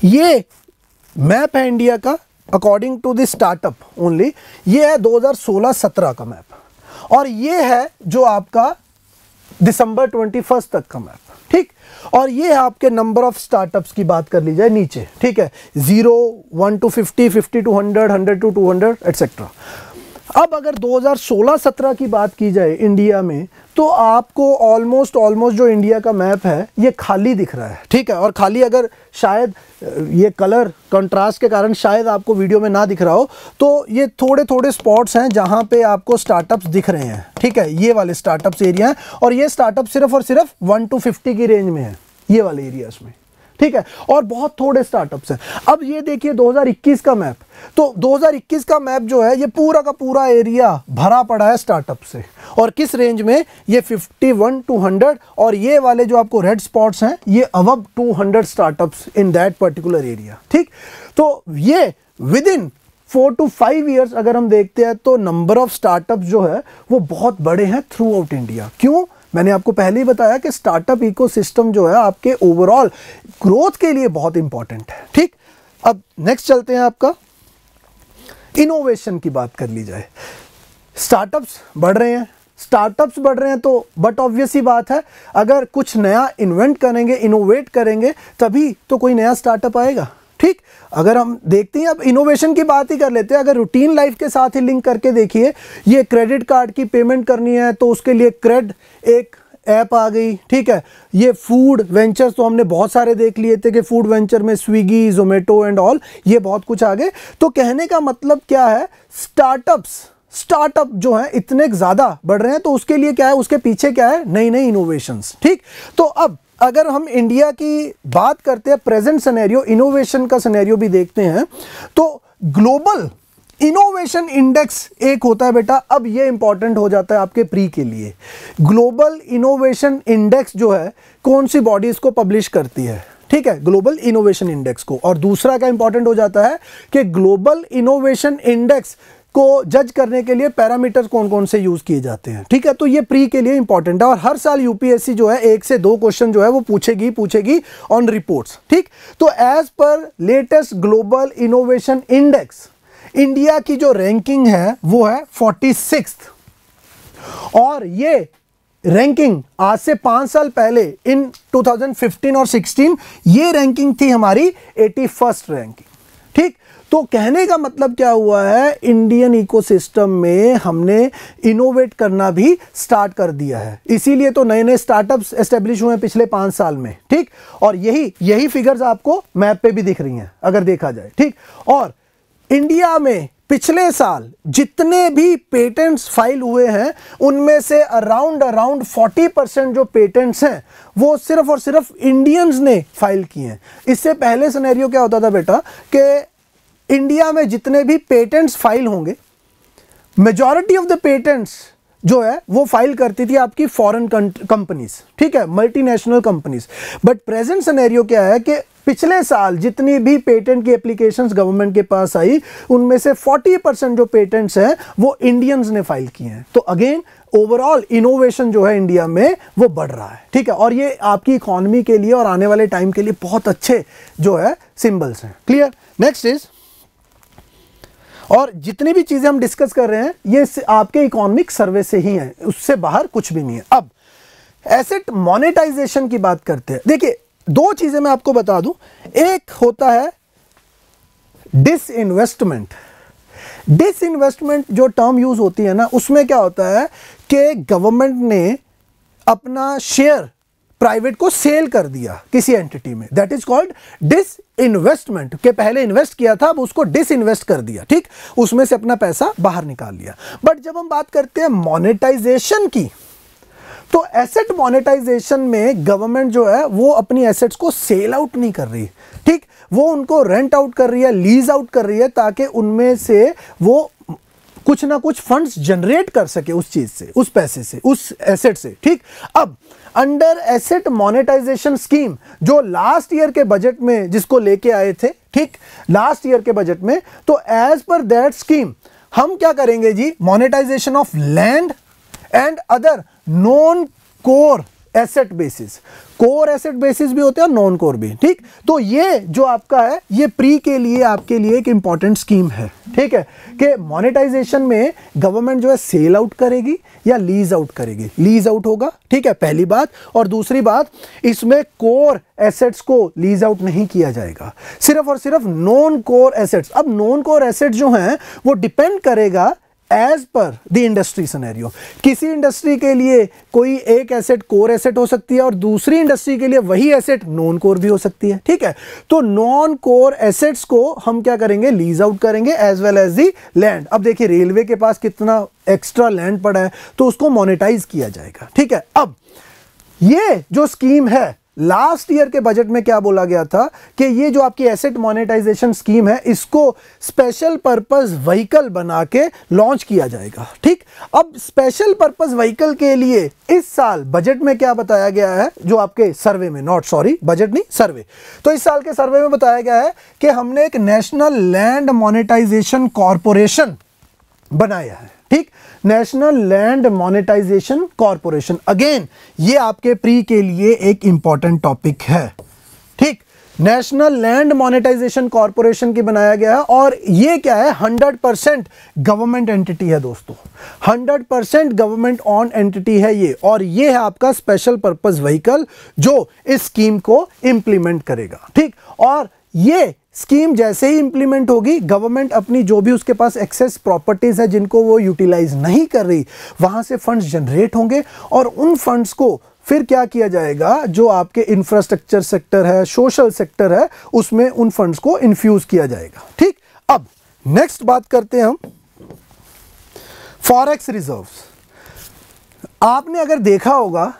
ये मैप है इंडिया का according to the startup only, ये है 2016-17 का मैप और ये है जो आपका दिसंबर 21 तक का मैप, ठीक। और ये आपके नंबर ऑफ स्टार्टअप्स की बात कर ली जाए नीचे, ठीक है, 0, 1 to 50, 50 to 100, 100 to 200 एटसेट्रा। अब अगर 2016-17 की बात की जाए इंडिया में, तो आपको ऑलमोस्ट जो इंडिया का मैप है ये खाली दिख रहा है, ठीक है। और खाली अगर शायद ये कलर कंट्रास्ट के कारण शायद आपको वीडियो में ना दिख रहा हो, तो ये थोड़े थोड़े स्पॉट्स हैं जहां पे आपको स्टार्टअप्स दिख रहे हैं, ठीक है। ये वाले स्टार्टअप्स एरिया हैं और ये स्टार्टअप सिर्फ और सिर्फ 1 to 50 की रेंज में है, ये वाले एरियाज में, ठीक है। और बहुत थोड़े स्टार्टअप्स हैं। अब ये देखिए 2021 का मैप, तो 2021 का मैप जो है ये पूरा का पूरा एरिया भरा पड़ा है स्टार्टअप से, और किस रेंज में, ये 51 to 100, और ये वाले जो आपको रेड स्पॉट्स हैं ये above 200 startups in that particular area, ठीक। तो ये विद इन 4 to 5 ईयर्स अगर हम देखते हैं तो नंबर ऑफ स्टार्टअप्स जो है वो बहुत बड़े हैं थ्रू आउट इंडिया। क्यों? मैंने आपको पहले ही बताया कि स्टार्टअप इकोसिस्टम जो है आपके ओवरऑल ग्रोथ के लिए बहुत इंपॉर्टेंट है, ठीक। अब नेक्स्ट चलते हैं, आपका इनोवेशन की बात कर ली जाए। स्टार्टअप्स बढ़ रहे हैं तो बट ऑब्वियस ही बात है, अगर कुछ नया इन्वेंट करेंगे, इनोवेट करेंगे, तभी तो कोई नया स्टार्टअप आएगा, ठीक। अगर हम देखते हैं, अब इनोवेशन की बात ही कर लेते हैं, अगर रूटीन लाइफ के साथ ही लिंक करके देखिए, ये क्रेडिट कार्ड की पेमेंट करनी है तो उसके लिए क्रेड एक ऐप आ गई, ठीक है। ये फूड वेंचर्स तो हमने बहुत सारे देख लिए थे कि फूड वेंचर में स्विगी, जोमेटो एंड ऑल, ये बहुत कुछ आ गए। तो कहने का मतलब क्या है, स्टार्टअप जो है इतने ज़्यादा बढ़ रहे हैं, तो उसके लिए क्या है, उसके पीछे क्या है, नई नई इनोवेशंस, ठीक। तो अब अगर हम इंडिया की बात करते हैं, प्रेजेंट सिनेरियो, इनोवेशन का सिनेरियो भी देखते हैं, तो ग्लोबल इनोवेशन इंडेक्स एक होता है बेटा। अब ये इंपॉर्टेंट हो जाता है आपके प्री के लिए। ग्लोबल इनोवेशन इंडेक्स जो है कौन सी बॉडी इसको पब्लिश करती है, ठीक है, ग्लोबल इनोवेशन इंडेक्स को। और दूसरा क्या इंपॉर्टेंट हो जाता है कि ग्लोबल इनोवेशन इंडेक्स को जज करने के लिए पैरामीटर्स कौन कौन से यूज किए जाते हैं, ठीक है। तो ये प्री के लिए इंपॉर्टेंट है और हर साल यूपीएससी जो है 1 से 2 क्वेश्चन जो है वो पूछेगी ऑन रिपोर्ट्स, ठीक। तो as per latest global innovation index, India की जो रैंकिंग है वो है 46th, और ये रैंकिंग आज से 5 साल पहले इन 2015 और 16 ये रैंकिंग थी हमारी 81st रैंकिंग, ठीक। तो कहने का मतलब क्या हुआ है, इंडियन इकोसिस्टम में हमने इनोवेट करना भी स्टार्ट कर दिया है, इसीलिए तो नए नए स्टार्टअप्स एस्टेब्लिश हुए हैं पिछले 5 साल में, ठीक। और यही फिगर्स आपको मैप पे भी दिख रही हैं अगर देखा जाए, ठीक। और इंडिया में पिछले साल जितने भी पेटेंट्स फाइल हुए हैं उनमें से अराउंड 40% जो पेटेंट्स हैं वो सिर्फ और सिर्फ इंडियंस ने फाइल किए हैं। इससे पहले सिनेरियो क्या होता था बेटा कि इंडिया में जितने भी पेटेंट्स फाइल होंगे, मेजॉरिटी ऑफ द पेटेंट्स जो है वो फाइल करती थी आपकी फॉरेन कंपनीज, ठीक है, multinational companies. But present scenario क्या है कि पिछले साल जितनी भी पेटेंट की एप्लीकेशंस गवर्नमेंट के पास आई उनमें से 40% जो पेटेंट्स हैं वो इंडियंस ने फाइल किए हैं। तो अगेन ओवरऑल इनोवेशन जो है इंडिया में वो बढ़ रहा है, ठीक है। और ये आपकी इकोनॉमी के लिए और आने वाले टाइम के लिए बहुत अच्छे जो है सिंबल्स हैं। क्लियर? नेक्स्ट इज, और जितनी भी चीजें हम डिस्कस कर रहे हैं ये आपके इकोनॉमिक सर्वे से ही हैं, उससे बाहर कुछ भी नहीं है। अब एसेट मोनेटाइजेशन की बात करते हैं। देखिए 2 चीजें मैं आपको बता दूं, एक होता है डिसइन्वेस्टमेंट। डिसइन्वेस्टमेंट जो टर्म यूज होती है ना, उसमें क्या होता है कि गवर्नमेंट ने अपना शेयर प्राइवेट को सेल कर दिया किसी एंटिटी में, दैट इज कॉल्ड डिसइन्वेस्टमेंट। के पहले इन्वेस्ट किया था, अब उसको डिसइन्वेस्ट कर दिया, ठीक, उसमें से अपना पैसा बाहर निकाल लिया। बट जब हम बात करते हैं मोनेटाइजेशन की, तो एसेट मोनेटाइजेशन में गवर्नमेंट जो है वो अपनी एसेट्स को सेल आउट नहीं कर रही, ठीक, वो उनको रेंट आउट कर रही है, लीज आउट कर रही है, ताकि उनमें से वो कुछ ना कुछ फंड्स जनरेट कर सके उस चीज से, उस पैसे से, उस एसेट से, ठीक। अब अंडर एसेट मोनेटाइजेशन स्कीम जो लास्ट ईयर के बजट में जिसको लेके आए थे, ठीक, लास्ट ईयर के बजट में, तो एज पर दैट स्कीम हम क्या करेंगे जी, monetisation of land and other non core asset basis, core asset basis भी होते हैं और नॉन कोर भी, ठीक। तो ये जो आपका है ये प्री के लिए आपके लिए एक इंपॉर्टेंट स्कीम है, ठीक है, कि मोनेटाइजेशन में गवर्नमेंट जो है सेल आउट करेगी या लीज आउट करेगी। लीज आउट होगा, ठीक है, पहली बात। और दूसरी बात, इसमें कोर एसेट्स को लीज आउट नहीं किया जाएगा, सिर्फ और सिर्फ नॉन कोर एसेट्स। अब नॉन कोर एसेट्स जो हैं वो डिपेंड करेगा as per the industry scenario. किसी इंडस्ट्री के लिए कोई एक एसेट कोर एसेट हो सकती है और दूसरी इंडस्ट्री के लिए वही एसेट नॉन कोर भी हो सकती है, ठीक है। तो नॉन कोर एसेट्स को हम क्या करेंगे, लीज आउट करेंगे, as well as the land. अब देखिए रेलवे के पास कितना एक्स्ट्रा लैंड पड़ा है तो उसको मोनेटाइज किया जाएगा, ठीक है। अब ये जो स्कीम है, लास्ट ईयर के बजट में क्या बोला गया था कि ये जो आपकी एसेट मोनेटाइजेशन स्कीम है इसको स्पेशल पर्पस व्हीकल बना के लॉन्च किया जाएगा, ठीक। अब स्पेशल पर्पस व्हीकल के लिए इस साल बजट में क्या बताया गया है, जो आपके सर्वे में, नॉट सॉरी बजट नहीं सर्वे, तो इस साल के सर्वे में बताया गया है कि हमने एक नेशनल लैंड मोनेटाइजेशन कॉरपोरेशन बनाया है, ठीक। National land monetization corporation, again ये आपके प्री के लिए एक इंपॉर्टेंट टॉपिक है, ठीक। नेशनल लैंड मोनेटाइजेशन कॉरपोरेशन की बनाया गया है और ये क्या है, 100% गवर्नमेंट एंटिटी है दोस्तों, 100% गवर्नमेंट ऑन एंटिटी है ये। और ये है आपका स्पेशल पर्पस व्हीकल जो इस स्कीम को इंप्लीमेंट करेगा, ठीक। और ये स्कीम जैसे ही इंप्लीमेंट होगी, गवर्नमेंट अपनी जो भी उसके पास एक्सेस प्रॉपर्टीज है जिनको वो यूटिलाइज नहीं कर रही, वहां से फंड्स जनरेट होंगे और उन फंड्स को फिर क्या किया जाएगा, जो आपके इंफ्रास्ट्रक्चर सेक्टर है, सोशल सेक्टर है, उसमें उन फंड्स को इन्फ्यूज किया जाएगा, ठीक। अब नेक्स्ट बात करते हैं हम फॉरेक्स रिजर्व्स। आपने अगर देखा होगा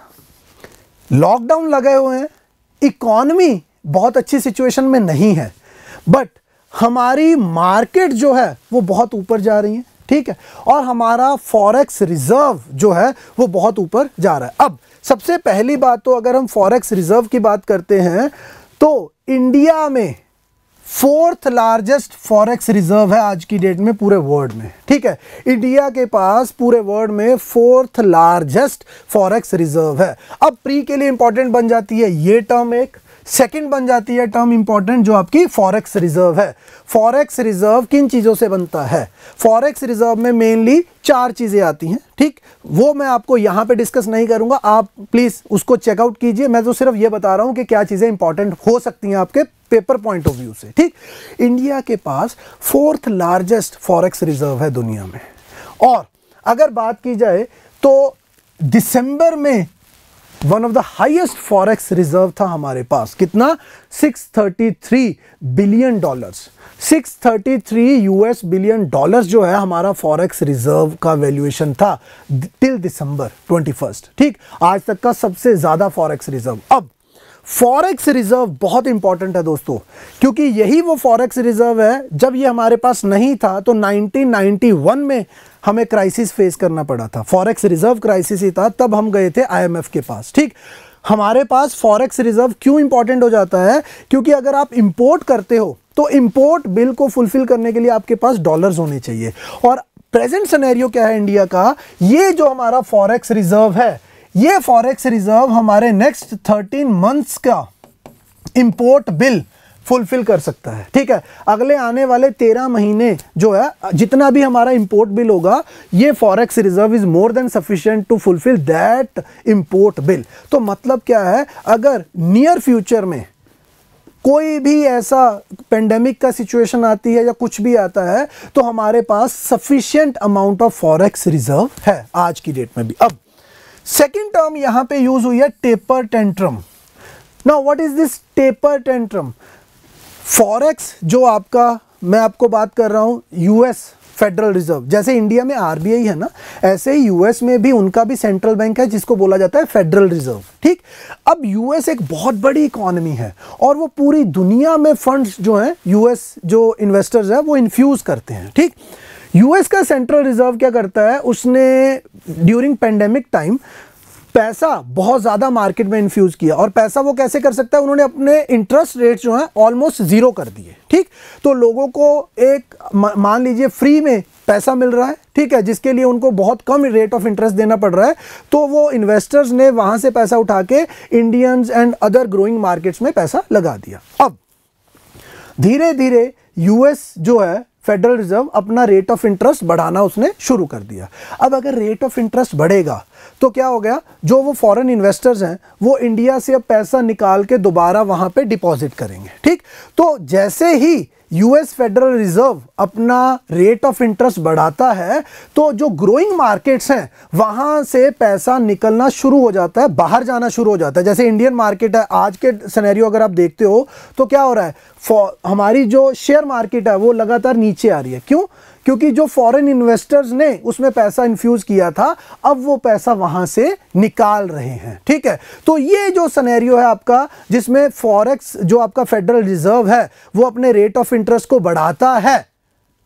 लॉकडाउन लगे हुए हैं, इकॉनमी बहुत अच्छी सिचुएशन में नहीं है, बट हमारी मार्केट जो है वो बहुत ऊपर जा रही है, ठीक है, और हमारा फॉरेक्स रिजर्व जो है वो बहुत ऊपर जा रहा है। अब सबसे पहली बात तो अगर हम फॉरेक्स रिजर्व की बात करते हैं तो इंडिया में 4th लार्जेस्ट फॉरेक्स रिजर्व है आज की डेट में पूरे वर्ल्ड में, ठीक है। इंडिया के पास पूरे वर्ल्ड में 4th लार्जेस्ट फॉरेक्स रिजर्व है। अब प्री के लिए इंपॉर्टेंट बन जाती है ये टर्म, एक सेकंड बन जाती है टर्म इंपॉर्टेंट जो आपकी फॉरेक्स रिजर्व है। फॉरेक्स रिजर्व किन चीजों से बनता है, फॉरेक्स रिजर्व में मेनली 4 चीजें आती हैं, ठीक। वो मैं आपको यहां पे डिस्कस नहीं करूंगा, आप प्लीज उसको चेकआउट कीजिए। मैं तो सिर्फ ये बता रहा हूं कि क्या चीजें इंपॉर्टेंट हो सकती हैं आपके पेपर पॉइंट ऑफ व्यू से, ठीक। इंडिया के पास 4th लार्जेस्ट फॉरेक्स रिजर्व है दुनिया में। और अगर बात की जाए तो दिसंबर में one of the highest forex reserve था हमारे पास, कितना, $633 बिलियन, 633 US बिलियन डॉलर्स जो है हमारा फॉरेक्स रिजर्व का वैल्यूएशन था टिल दिसंबर 21, ठीक। आज तक का सबसे ज्यादा फॉरेक्स रिजर्व। अब फॉरेक्स रिजर्व बहुत इंपॉर्टेंट है दोस्तों, क्योंकि यही वो फॉरेक्स रिजर्व है, जब ये हमारे पास नहीं था तो 1991 में हमें क्राइसिस फेस करना पड़ा था, फॉरेक्स रिजर्व क्राइसिस ही था, तब हम गए थे IMF के पास, ठीक। हमारे पास फॉरेक्स रिजर्व क्यों इंपॉर्टेंट हो जाता है, क्योंकि अगर आप इंपोर्ट करते हो तो इंपोर्ट बिल को फुलफिल करने के लिए आपके पास डॉलर्स होने चाहिए। और प्रेजेंट सिनेरियो क्या है इंडिया का, ये जो हमारा फॉरेक्स रिजर्व है, ये फॉरेक्स रिजर्व हमारे नेक्स्ट 13 मंथ्स का इंपोर्ट बिल फुलफिल कर सकता है, ठीक है। अगले आने वाले 13 महीने जो है जितना भी हमारा इंपोर्ट बिल होगा, ये forex reserve is more than sufficient to fulfil that import bill. तो मतलब क्या है, अगर नियर फ्यूचर में कोई भी ऐसा पेंडेमिक का सिचुएशन आती है या कुछ भी आता है तो हमारे पास sufficient amount of forex reserve है आज की डेट में भी। अब सेकेंड टर्म यहां पे यूज हुई है taper tantrum. Now what is this taper tantrum? Forex जो आपका, मैं आपको बात कर रहा हूं यूएस फेडरल रिजर्व, जैसे इंडिया में आरबीआई है ना, ऐसे ही यूएस में भी उनका भी सेंट्रल बैंक है जिसको बोला जाता है फेडरल रिजर्व, ठीक। अब यूएस एक बहुत बड़ी इकोनॉमी है और वो पूरी दुनिया में फंड्स जो हैं यूएस जो इन्वेस्टर्स हैं वो इन्फ्यूज करते हैं, ठीक। यूएस का सेंट्रल रिजर्व क्या करता है, उसने ड्यूरिंग पेंडेमिक टाइम पैसा बहुत ज्यादा मार्केट में इन्फ्यूज किया। और पैसा वो कैसे कर सकता है, उन्होंने अपने इंटरेस्ट रेट जो है ऑलमोस्ट 0 कर दिए, ठीक। तो लोगों को एक मान लीजिए फ्री में पैसा मिल रहा है, ठीक है, जिसके लिए उनको बहुत कम रेट ऑफ इंटरेस्ट देना पड़ रहा है, तो वो इन्वेस्टर्स ने वहां से पैसा उठा के Indians and other growing markets में पैसा लगा दिया। अब धीरे धीरे यूएस जो है फेडरल रिजर्व अपना रेट ऑफ इंटरेस्ट बढ़ाना उसने शुरू कर दिया। अब अगर रेट ऑफ इंटरेस्ट बढ़ेगा तो क्या हो गया, जो वो फॉरेन इन्वेस्टर्स हैं वो इंडिया से अब पैसा निकाल के दोबारा वहां पे डिपॉजिट करेंगे, ठीक। तो जैसे ही यूएस फेडरल रिजर्व अपना रेट ऑफ इंटरेस्ट बढ़ाता है तो जो ग्रोइंग मार्केट्स हैं वहां से पैसा निकलना शुरू हो जाता है, बाहर जाना शुरू हो जाता है। जैसे इंडियन मार्केट है, आज के सिनेरियो अगर आप देखते हो तो क्या हो रहा है, हमारी जो शेयर मार्केट है वो लगातार नीचे आ रही है। क्यों? क्योंकि जो फॉरेन इन्वेस्टर्स ने उसमें पैसा इन्फ्यूज किया था, अब वो पैसा वहां से निकाल रहे हैं, ठीक है। तो ये जो सिनेरियो है आपका, जिसमें फॉरेक्स जो आपका फेडरल रिजर्व है वो अपने रेट ऑफ इंटरेस्ट को बढ़ाता है,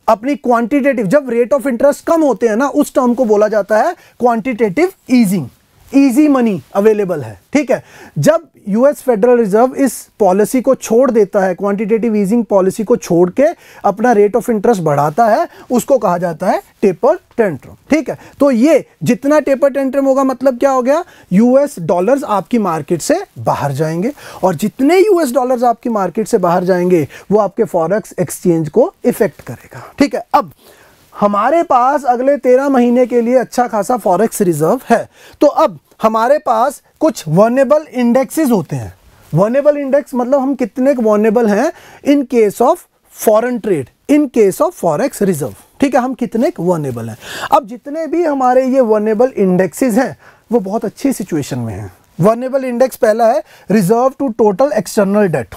अपनी क्वांटिटेटिव, जब रेट ऑफ इंटरेस्ट कम होते हैं ना उस टर्म को बोला जाता है quantitative easing, easy money available है, ठीक है। जब यूएस फेडरल रिजर्व इस पॉलिसी को छोड़ देता है, क्वांटिटेटिव ईजिंग पॉलिसी को छोड़ के अपना रेट ऑफ इंटरेस्ट बढ़ाता है, उसको कहा जाता है टेपर टेंट्रम, ठीक है। तो ये जितना टेपर टेंट्रम होगा मतलब क्या हो गया, यूएस डॉलर्स आपकी मार्केट से बाहर जाएंगे, और जितने यूएस डॉलर्स आपकी मार्केट से बाहर जाएंगे वो आपके फॉरेक्स एक्सचेंज को इफेक्ट करेगा, ठीक है। अब हमारे पास अगले 13 महीने के लिए अच्छा खासा फॉरेक्स रिजर्व है, तो अब हमारे पास कुछ वल्नरेबल इंडेक्सेस होते हैं। वल्नरेबल इंडेक्स मतलब हम कितने वल्नरेबल हैं इन case of foreign trade, in case of forex reserve, ठीक है, हम कितने वल्नरेबल हैं। अब जितने भी हमारे ये वल्नरेबल इंडेक्सेस हैं वो बहुत अच्छी सिचुएशन में हैं। वल्नरेबल इंडेक्स पहला है reserve to total external debt,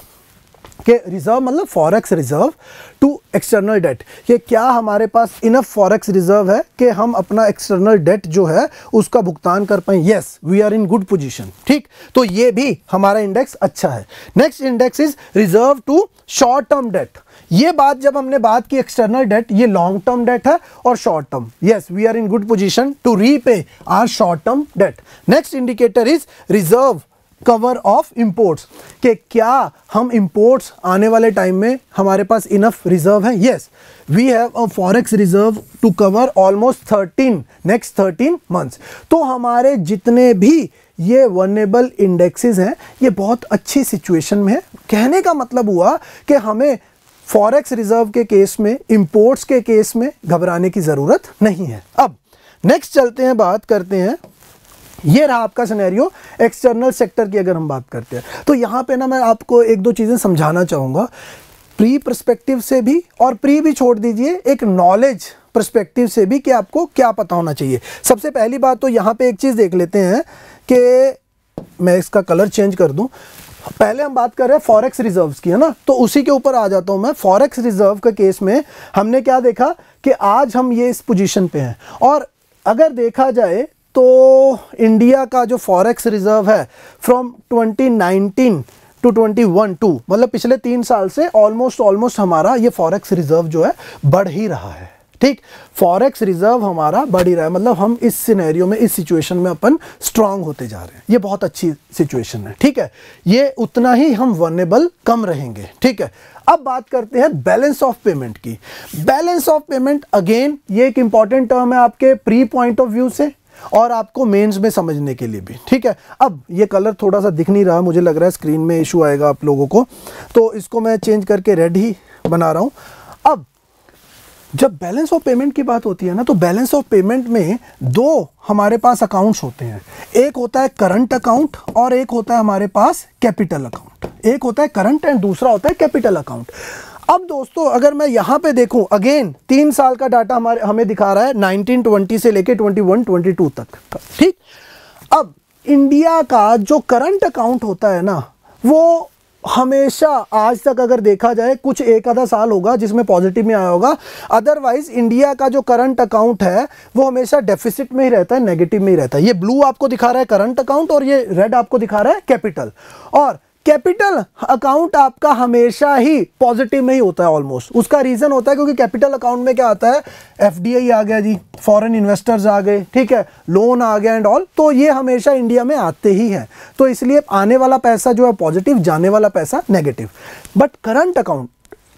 कि रिजर्व मतलब forex reserve to external debt, कि क्या हमारे पास इनफ फॉरेक्स रिजर्व है कि हम अपना एक्सटर्नल डेट जो है उसका भुगतान कर पाएं। Yes, we are in good position, ठीक। तो ये भी हमारा इंडेक्स अच्छा है। Next index is reserve to short term debt. ये बात जब हमने बात की एक्सटर्नल डेट, ये लॉन्ग टर्म डेट है और short term. Yes, we are in good position to repay our short term debt. Next indicator is reserve cover of imports, कि क्या हम इंपोर्ट्स आने वाले टाइम में हमारे पास इनफ रिजर्व है। Yes, we have a forex reserve to cover almost 13 months. तो हमारे जितने भी ये वल्नरेबल इंडेक्सेस हैं ये बहुत अच्छी सिचुएशन में है। कहने का मतलब हुआ कि हमें फॉरेक्स रिजर्व के केस में, इंपोर्ट्स के केस में घबराने की ज़रूरत नहीं है। अब नेक्स्ट चलते हैं, बात करते हैं, ये रहा आपका सिनेरियो एक्सटर्नल सेक्टर की। अगर हम बात करते हैं तो यहाँ पे ना मैं आपको एक दो चीज़ें समझाना चाहूँगा, प्री पर्सपेक्टिव से भी, और प्री भी छोड़ दीजिए, एक नॉलेज पर्सपेक्टिव से भी, कि आपको क्या पता होना चाहिए। सबसे पहली बात तो यहाँ पे एक चीज़ देख लेते हैं कि मैं इसका कलर चेंज कर दूँ। पहले हम बात कर रहे हैं फॉरेक्स रिजर्व्स की, है ना, तो उसी के ऊपर आ जाता हूँ मैं। फॉरेक्स रिजर्व के केस में हमने क्या देखा कि आज हम ये इस पोजीशन पे हैं, और अगर देखा जाए तो इंडिया का जो फॉरेक्स रिजर्व है फ्रॉम 2019 टू 2021 मतलब पिछले 3 साल से ऑलमोस्ट हमारा ये फॉरेक्स रिजर्व जो है बढ़ ही रहा है, ठीक। फॉरेक्स रिजर्व हमारा बढ़ ही रहा है, मतलब हम इस सिनेरियो में, इस सिचुएशन में अपन स्ट्रांग होते जा रहे हैं। ये बहुत अच्छी सिचुएशन है, ठीक है। ये उतना ही हम वल्नरेबल कम रहेंगे, ठीक है। अब बात करते हैं बैलेंस ऑफ पेमेंट की। बैलेंस ऑफ पेमेंट अगेन ये एक इंपॉर्टेंट टर्म है आपके प्री पॉइंट ऑफ व्यू से और आपको मेंस में समझने के लिए भी, ठीक है। अब ये कलर थोड़ा सा दिख नहीं रहा, मुझे लग रहा है स्क्रीन में इशू आएगा आप लोगों को, तो इसको मैं चेंज करके रेड ही बना रहा हूं। अब जब बैलेंस ऑफ पेमेंट की बात होती है ना, तो बैलेंस ऑफ पेमेंट में दो हमारे पास अकाउंट्स होते हैं। एक होता है करंट अकाउंट और एक होता है हमारे पास कैपिटल अकाउंट। एक होता है करंट एंड दूसरा होता है कैपिटल अकाउंट। अब दोस्तों अगर मैं यहाँ पे देखूं, अगेन 3 साल का डाटा हमें दिखा रहा है 1920 से लेके 21-22 तक, ठीक। अब इंडिया का जो करंट अकाउंट होता है ना, वो हमेशा आज तक अगर देखा जाए कुछ एक आधा साल होगा जिसमें पॉजिटिव में आया होगा, अदरवाइज इंडिया का जो करंट अकाउंट है वो हमेशा डेफिसिट में ही रहता है, नेगेटिव में ही रहता है। ये ब्लू आपको दिखा रहा है करंट अकाउंट और ये रेड आपको दिखा रहा है कैपिटल। और कैपिटल अकाउंट आपका हमेशा ही पॉजिटिव में ही होता है ऑलमोस्ट। उसका रीजन होता है क्योंकि कैपिटल अकाउंट में क्या आता है, एफडीआई आ गया जी, फॉरेन इन्वेस्टर्स आ गए, ठीक है, लोन आ गया एंड ऑल, तो ये हमेशा इंडिया में आते ही हैं। तो इसलिए आने वाला पैसा जो है पॉजिटिव, जाने वाला पैसा नेगेटिव। बट करंट अकाउंट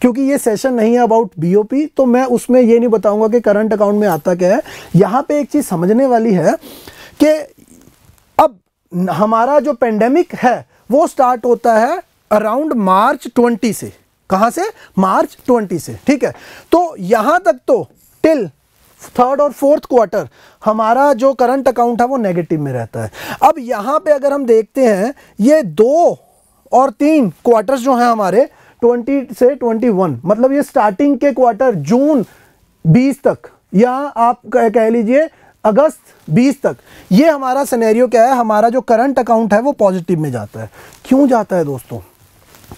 क्योंकि ये सेशन नहीं है अबाउट बीओपी, तो मैं उसमें ये नहीं बताऊंगा कि करंट अकाउंट में आता क्या है। यहाँ पे एक चीज़ समझने वाली है कि अब हमारा जो पेंडेमिक है वो स्टार्ट होता है अराउंड मार्च 20 से। कहाँ से? मार्च 20 से, ठीक है। तो यहाँ तक तो टिल थर्ड और फोर्थ क्वार्टर हमारा जो करंट अकाउंट है वो नेगेटिव में रहता है। अब यहाँ पे अगर हम देखते हैं ये 2 और 3 क्वार्टर्स जो हैं हमारे 20 से 21, मतलब ये स्टार्टिंग के क्वार्टर जून 20 तक या आप कह लीजिए अगस्त 20 तक, ये हमारा सिनेरियो क्या है, हमारा जो करंट अकाउंट है वो पॉजिटिव में जाता है। क्यों जाता है दोस्तों?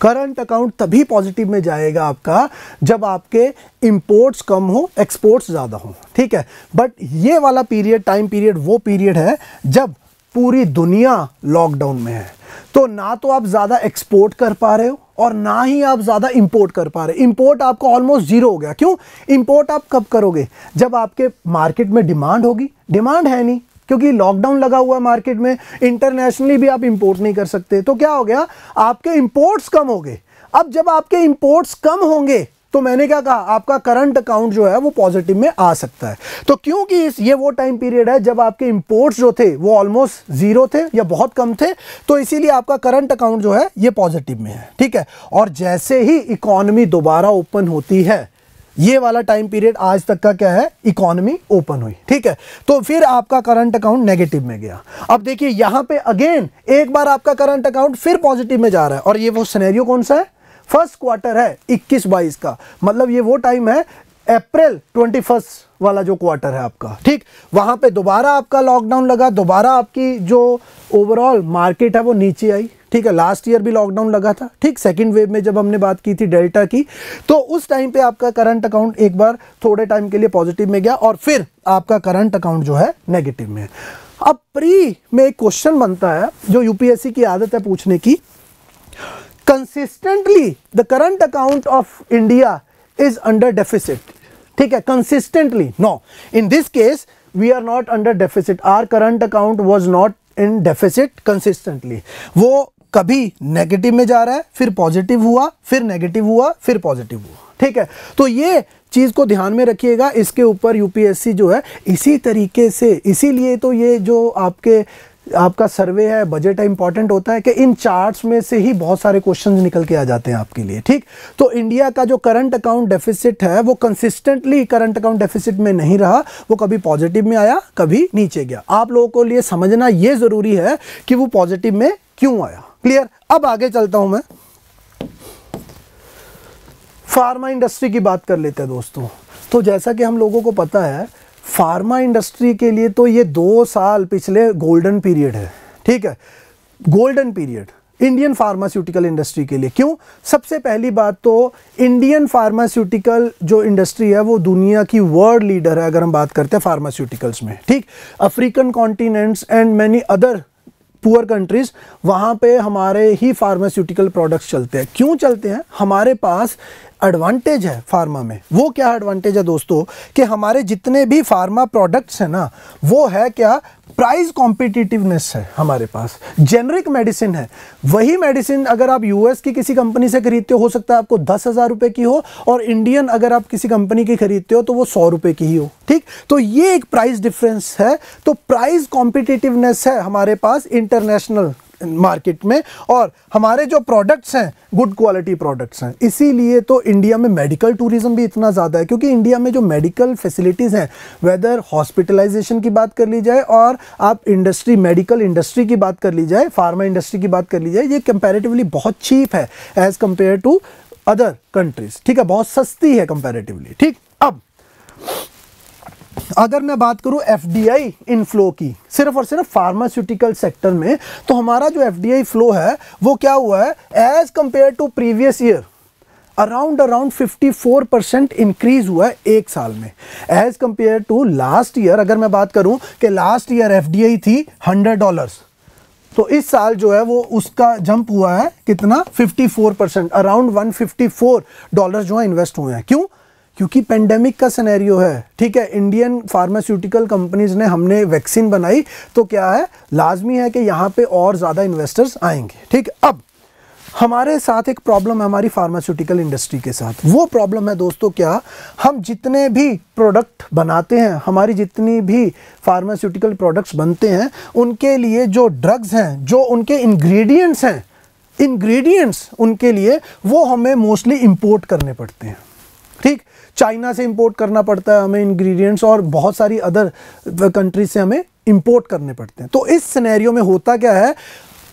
करंट अकाउंट तभी पॉजिटिव में जाएगा आपका जब आपके इंपोर्ट्स कम हो, एक्सपोर्ट्स ज़्यादा हो, ठीक है। बट ये वाला पीरियड, टाइम पीरियड, वो पीरियड है जब पूरी दुनिया लॉकडाउन में है। तो ना तो आप ज़्यादा एक्सपोर्ट कर पा रहे हो और ना ही आप ज़्यादा इंपोर्ट कर पा रहे। इंपोर्ट आपका ऑलमोस्ट जीरो हो गया। क्यों? इंपोर्ट आप कब करोगे? जब आपके मार्केट में डिमांड होगी। डिमांड है नहीं, क्योंकि लॉकडाउन लगा हुआ है मार्केट में, इंटरनेशनली भी आप इंपोर्ट नहीं कर सकते। तो क्या हो गया? आपके इंपोर्ट्स कम हो गए। अब जब आपके इंपोर्ट्स कम होंगे तो मैंने क्या कहा, आपका करंट अकाउंट जो है वो पॉजिटिव में आ सकता है। तो क्योंकि ये वो टाइम पीरियड है जब आपके इंपोर्ट्स जो थे वो ऑलमोस्ट जीरो थे या बहुत कम थे, तो इसीलिए आपका करंट अकाउंट जो है ये पॉजिटिव में है, ठीक है। और जैसे ही इकोनॉमी दोबारा ओपन होती है, ये वाला टाइम पीरियड आज तक का क्या है, इकोनॉमी ओपन हुई, ठीक है, तो फिर आपका करंट अकाउंट नेगेटिव में गया। अब देखिए यहां पे अगेन एक बार आपका करंट अकाउंट फिर पॉजिटिव में जा रहा है, और ये वो सिनेरियो कौन सा है? फर्स्ट क्वार्टर है 21-22 का, मतलब ये वो टाइम है अप्रैल 21 वाला जो क्वार्टर है आपका, ठीक। वहां पे दोबारा आपका लॉकडाउन लगा, दोबारा आपकी जो ओवरऑल मार्केट है वो नीचे आई, ठीक है। लास्ट ईयर भी लॉकडाउन लगा था, ठीक, सेकंड वेव में जब हमने बात की थी डेल्टा की, तो उस टाइम पे आपका करंट अकाउंट एक बार थोड़े टाइम के लिए पॉजिटिव में गया और फिर आपका करंट अकाउंट जो है नेगेटिव में है। अब प्री में एक क्वेश्चन बनता है जो यूपीएससी की आदत है पूछने की, consistently the current account of India is under deficit, ठीक है, consistently. No, in this case we are not under deficit, our current account was not in deficit consistently. वो कभी नेगेटिव में जा रहा है, फिर पॉजिटिव हुआ, फिर नेगेटिव हुआ, फिर पॉजिटिव हुआ, ठीक है। तो ये चीज़ को ध्यान में रखिएगा, इसके ऊपर यूपीएससी जो है इसी तरीके से, इसीलिए तो ये जो आपका सर्वे है, बजट है, इंपॉर्टेंट होता है कि इन चार्ट्स में से ही बहुत सारे क्वेश्चंस निकल के आ जाते हैं आपके लिए, ठीक। तो इंडिया का जो करंट अकाउंट डेफिसिट है वो कंसिस्टेंटली करंट अकाउंट डेफिसिट में नहीं रहा, वो कभी पॉजिटिव में आया, कभी नीचे गया। आप लोगों को लिए समझना ये ज़रूरी है कि वो पॉजिटिव में क्यों आया। क्लियर? अब आगे चलता हूं मैं, फार्मा इंडस्ट्री की बात कर लेते हैं दोस्तों। तो जैसा कि हम लोगों को पता है, फार्मा इंडस्ट्री के लिए तो ये 2 साल पिछले गोल्डन पीरियड है, ठीक है, golden period Indian pharmaceutical industry के लिए। क्यों? सबसे पहली बात तो इंडियन फार्मास्यूटिकल जो इंडस्ट्री है वो दुनिया की वर्ल्ड लीडर है अगर हम बात करते हैं फार्मास्यूटिकल्स में, ठीक। African continents and many other poor countries, वहाँ पे हमारे ही फार्मास्यूटिकल प्रोडक्ट्स चलते हैं। क्यों चलते हैं? हमारे पास एडवांटेज है फार्मा में। वो क्या एडवांटेज है दोस्तों कि हमारे जितने भी फार्मा प्रोडक्ट्स हैं ना, वो है क्या, प्राइस कॉम्पिटिटिवनेस है हमारे पास। जेनरिक मेडिसिन है, वही मेडिसिन अगर आप यूएस की किसी कंपनी से खरीदते हो सकता है आपको 10,000 रुपए की हो, और इंडियन अगर आप किसी कंपनी की खरीदते हो तो वो 100 रुपए की ही हो, ठीक। तो ये एक प्राइस डिफरेंस है। तो प्राइस कॉम्पिटिटिवनेस है हमारे पास इंटरनेशनल मार्केट में, और हमारे जो प्रोडक्ट्स हैं गुड क्वालिटी प्रोडक्ट्स हैं। इसीलिए तो इंडिया में मेडिकल टूरिज्म भी इतना ज़्यादा है, क्योंकि इंडिया में जो मेडिकल फैसिलिटीज़ हैं, वेदर हॉस्पिटलाइजेशन की बात कर ली जाए और आप इंडस्ट्री, मेडिकल इंडस्ट्री की बात कर ली जाए, फार्मा इंडस्ट्री की बात कर ली जाए, ये कंपैरेटिवली बहुत चीप है as compare to other countries, ठीक है, बहुत सस्ती है कंपैरेटिवली, ठीक। अब अगर मैं बात करूं एफडीआई इनफ्लो की, सिर्फ और सिर्फ फार्मास्यूटिकल सेक्टर में, तो हमारा जो एफडीआई फ्लो है वो क्या हुआ है as compare to previous year, around 54% increase हुआ है एक साल में as compare to last year. अगर मैं बात करूं कि लास्ट ईयर एफडीआई थी $100, तो इस साल जो है वो उसका जंप हुआ है कितना, 54%, अराउंड $154 जो है इन्वेस्ट हुए हैं। क्यों? क्योंकि पेंडेमिक का सिनेरियो है, ठीक है। इंडियन फार्मास्यूटिकल कंपनीज ने, हमने वैक्सीन बनाई, तो क्या है, लाजमी है कि यहाँ पे और ज़्यादा इन्वेस्टर्स आएंगे, ठीक। अब हमारे साथ एक प्रॉब्लम है हमारी फार्मास्यूटिकल इंडस्ट्री के साथ। वो प्रॉब्लम है दोस्तों क्या, हम जितने भी प्रोडक्ट बनाते हैं, हमारी जितनी भी फार्मास्यूटिकल प्रोडक्ट्स बनते हैं, उनके लिए जो ड्रग्स हैं, जो उनके इंग्रेडिएंट्स हैं, इंग्रेडिएंट्स उनके लिए वो हमें मोस्टली इंपोर्ट करने पड़ते हैं। ठीक, चाइना से इंपोर्ट करना पड़ता है हमें इंग्रेडिएंट्स, और बहुत सारी अदर कंट्रीज से हमें इंपोर्ट करने पड़ते हैं। तो इस सिनेरियो में होता क्या है,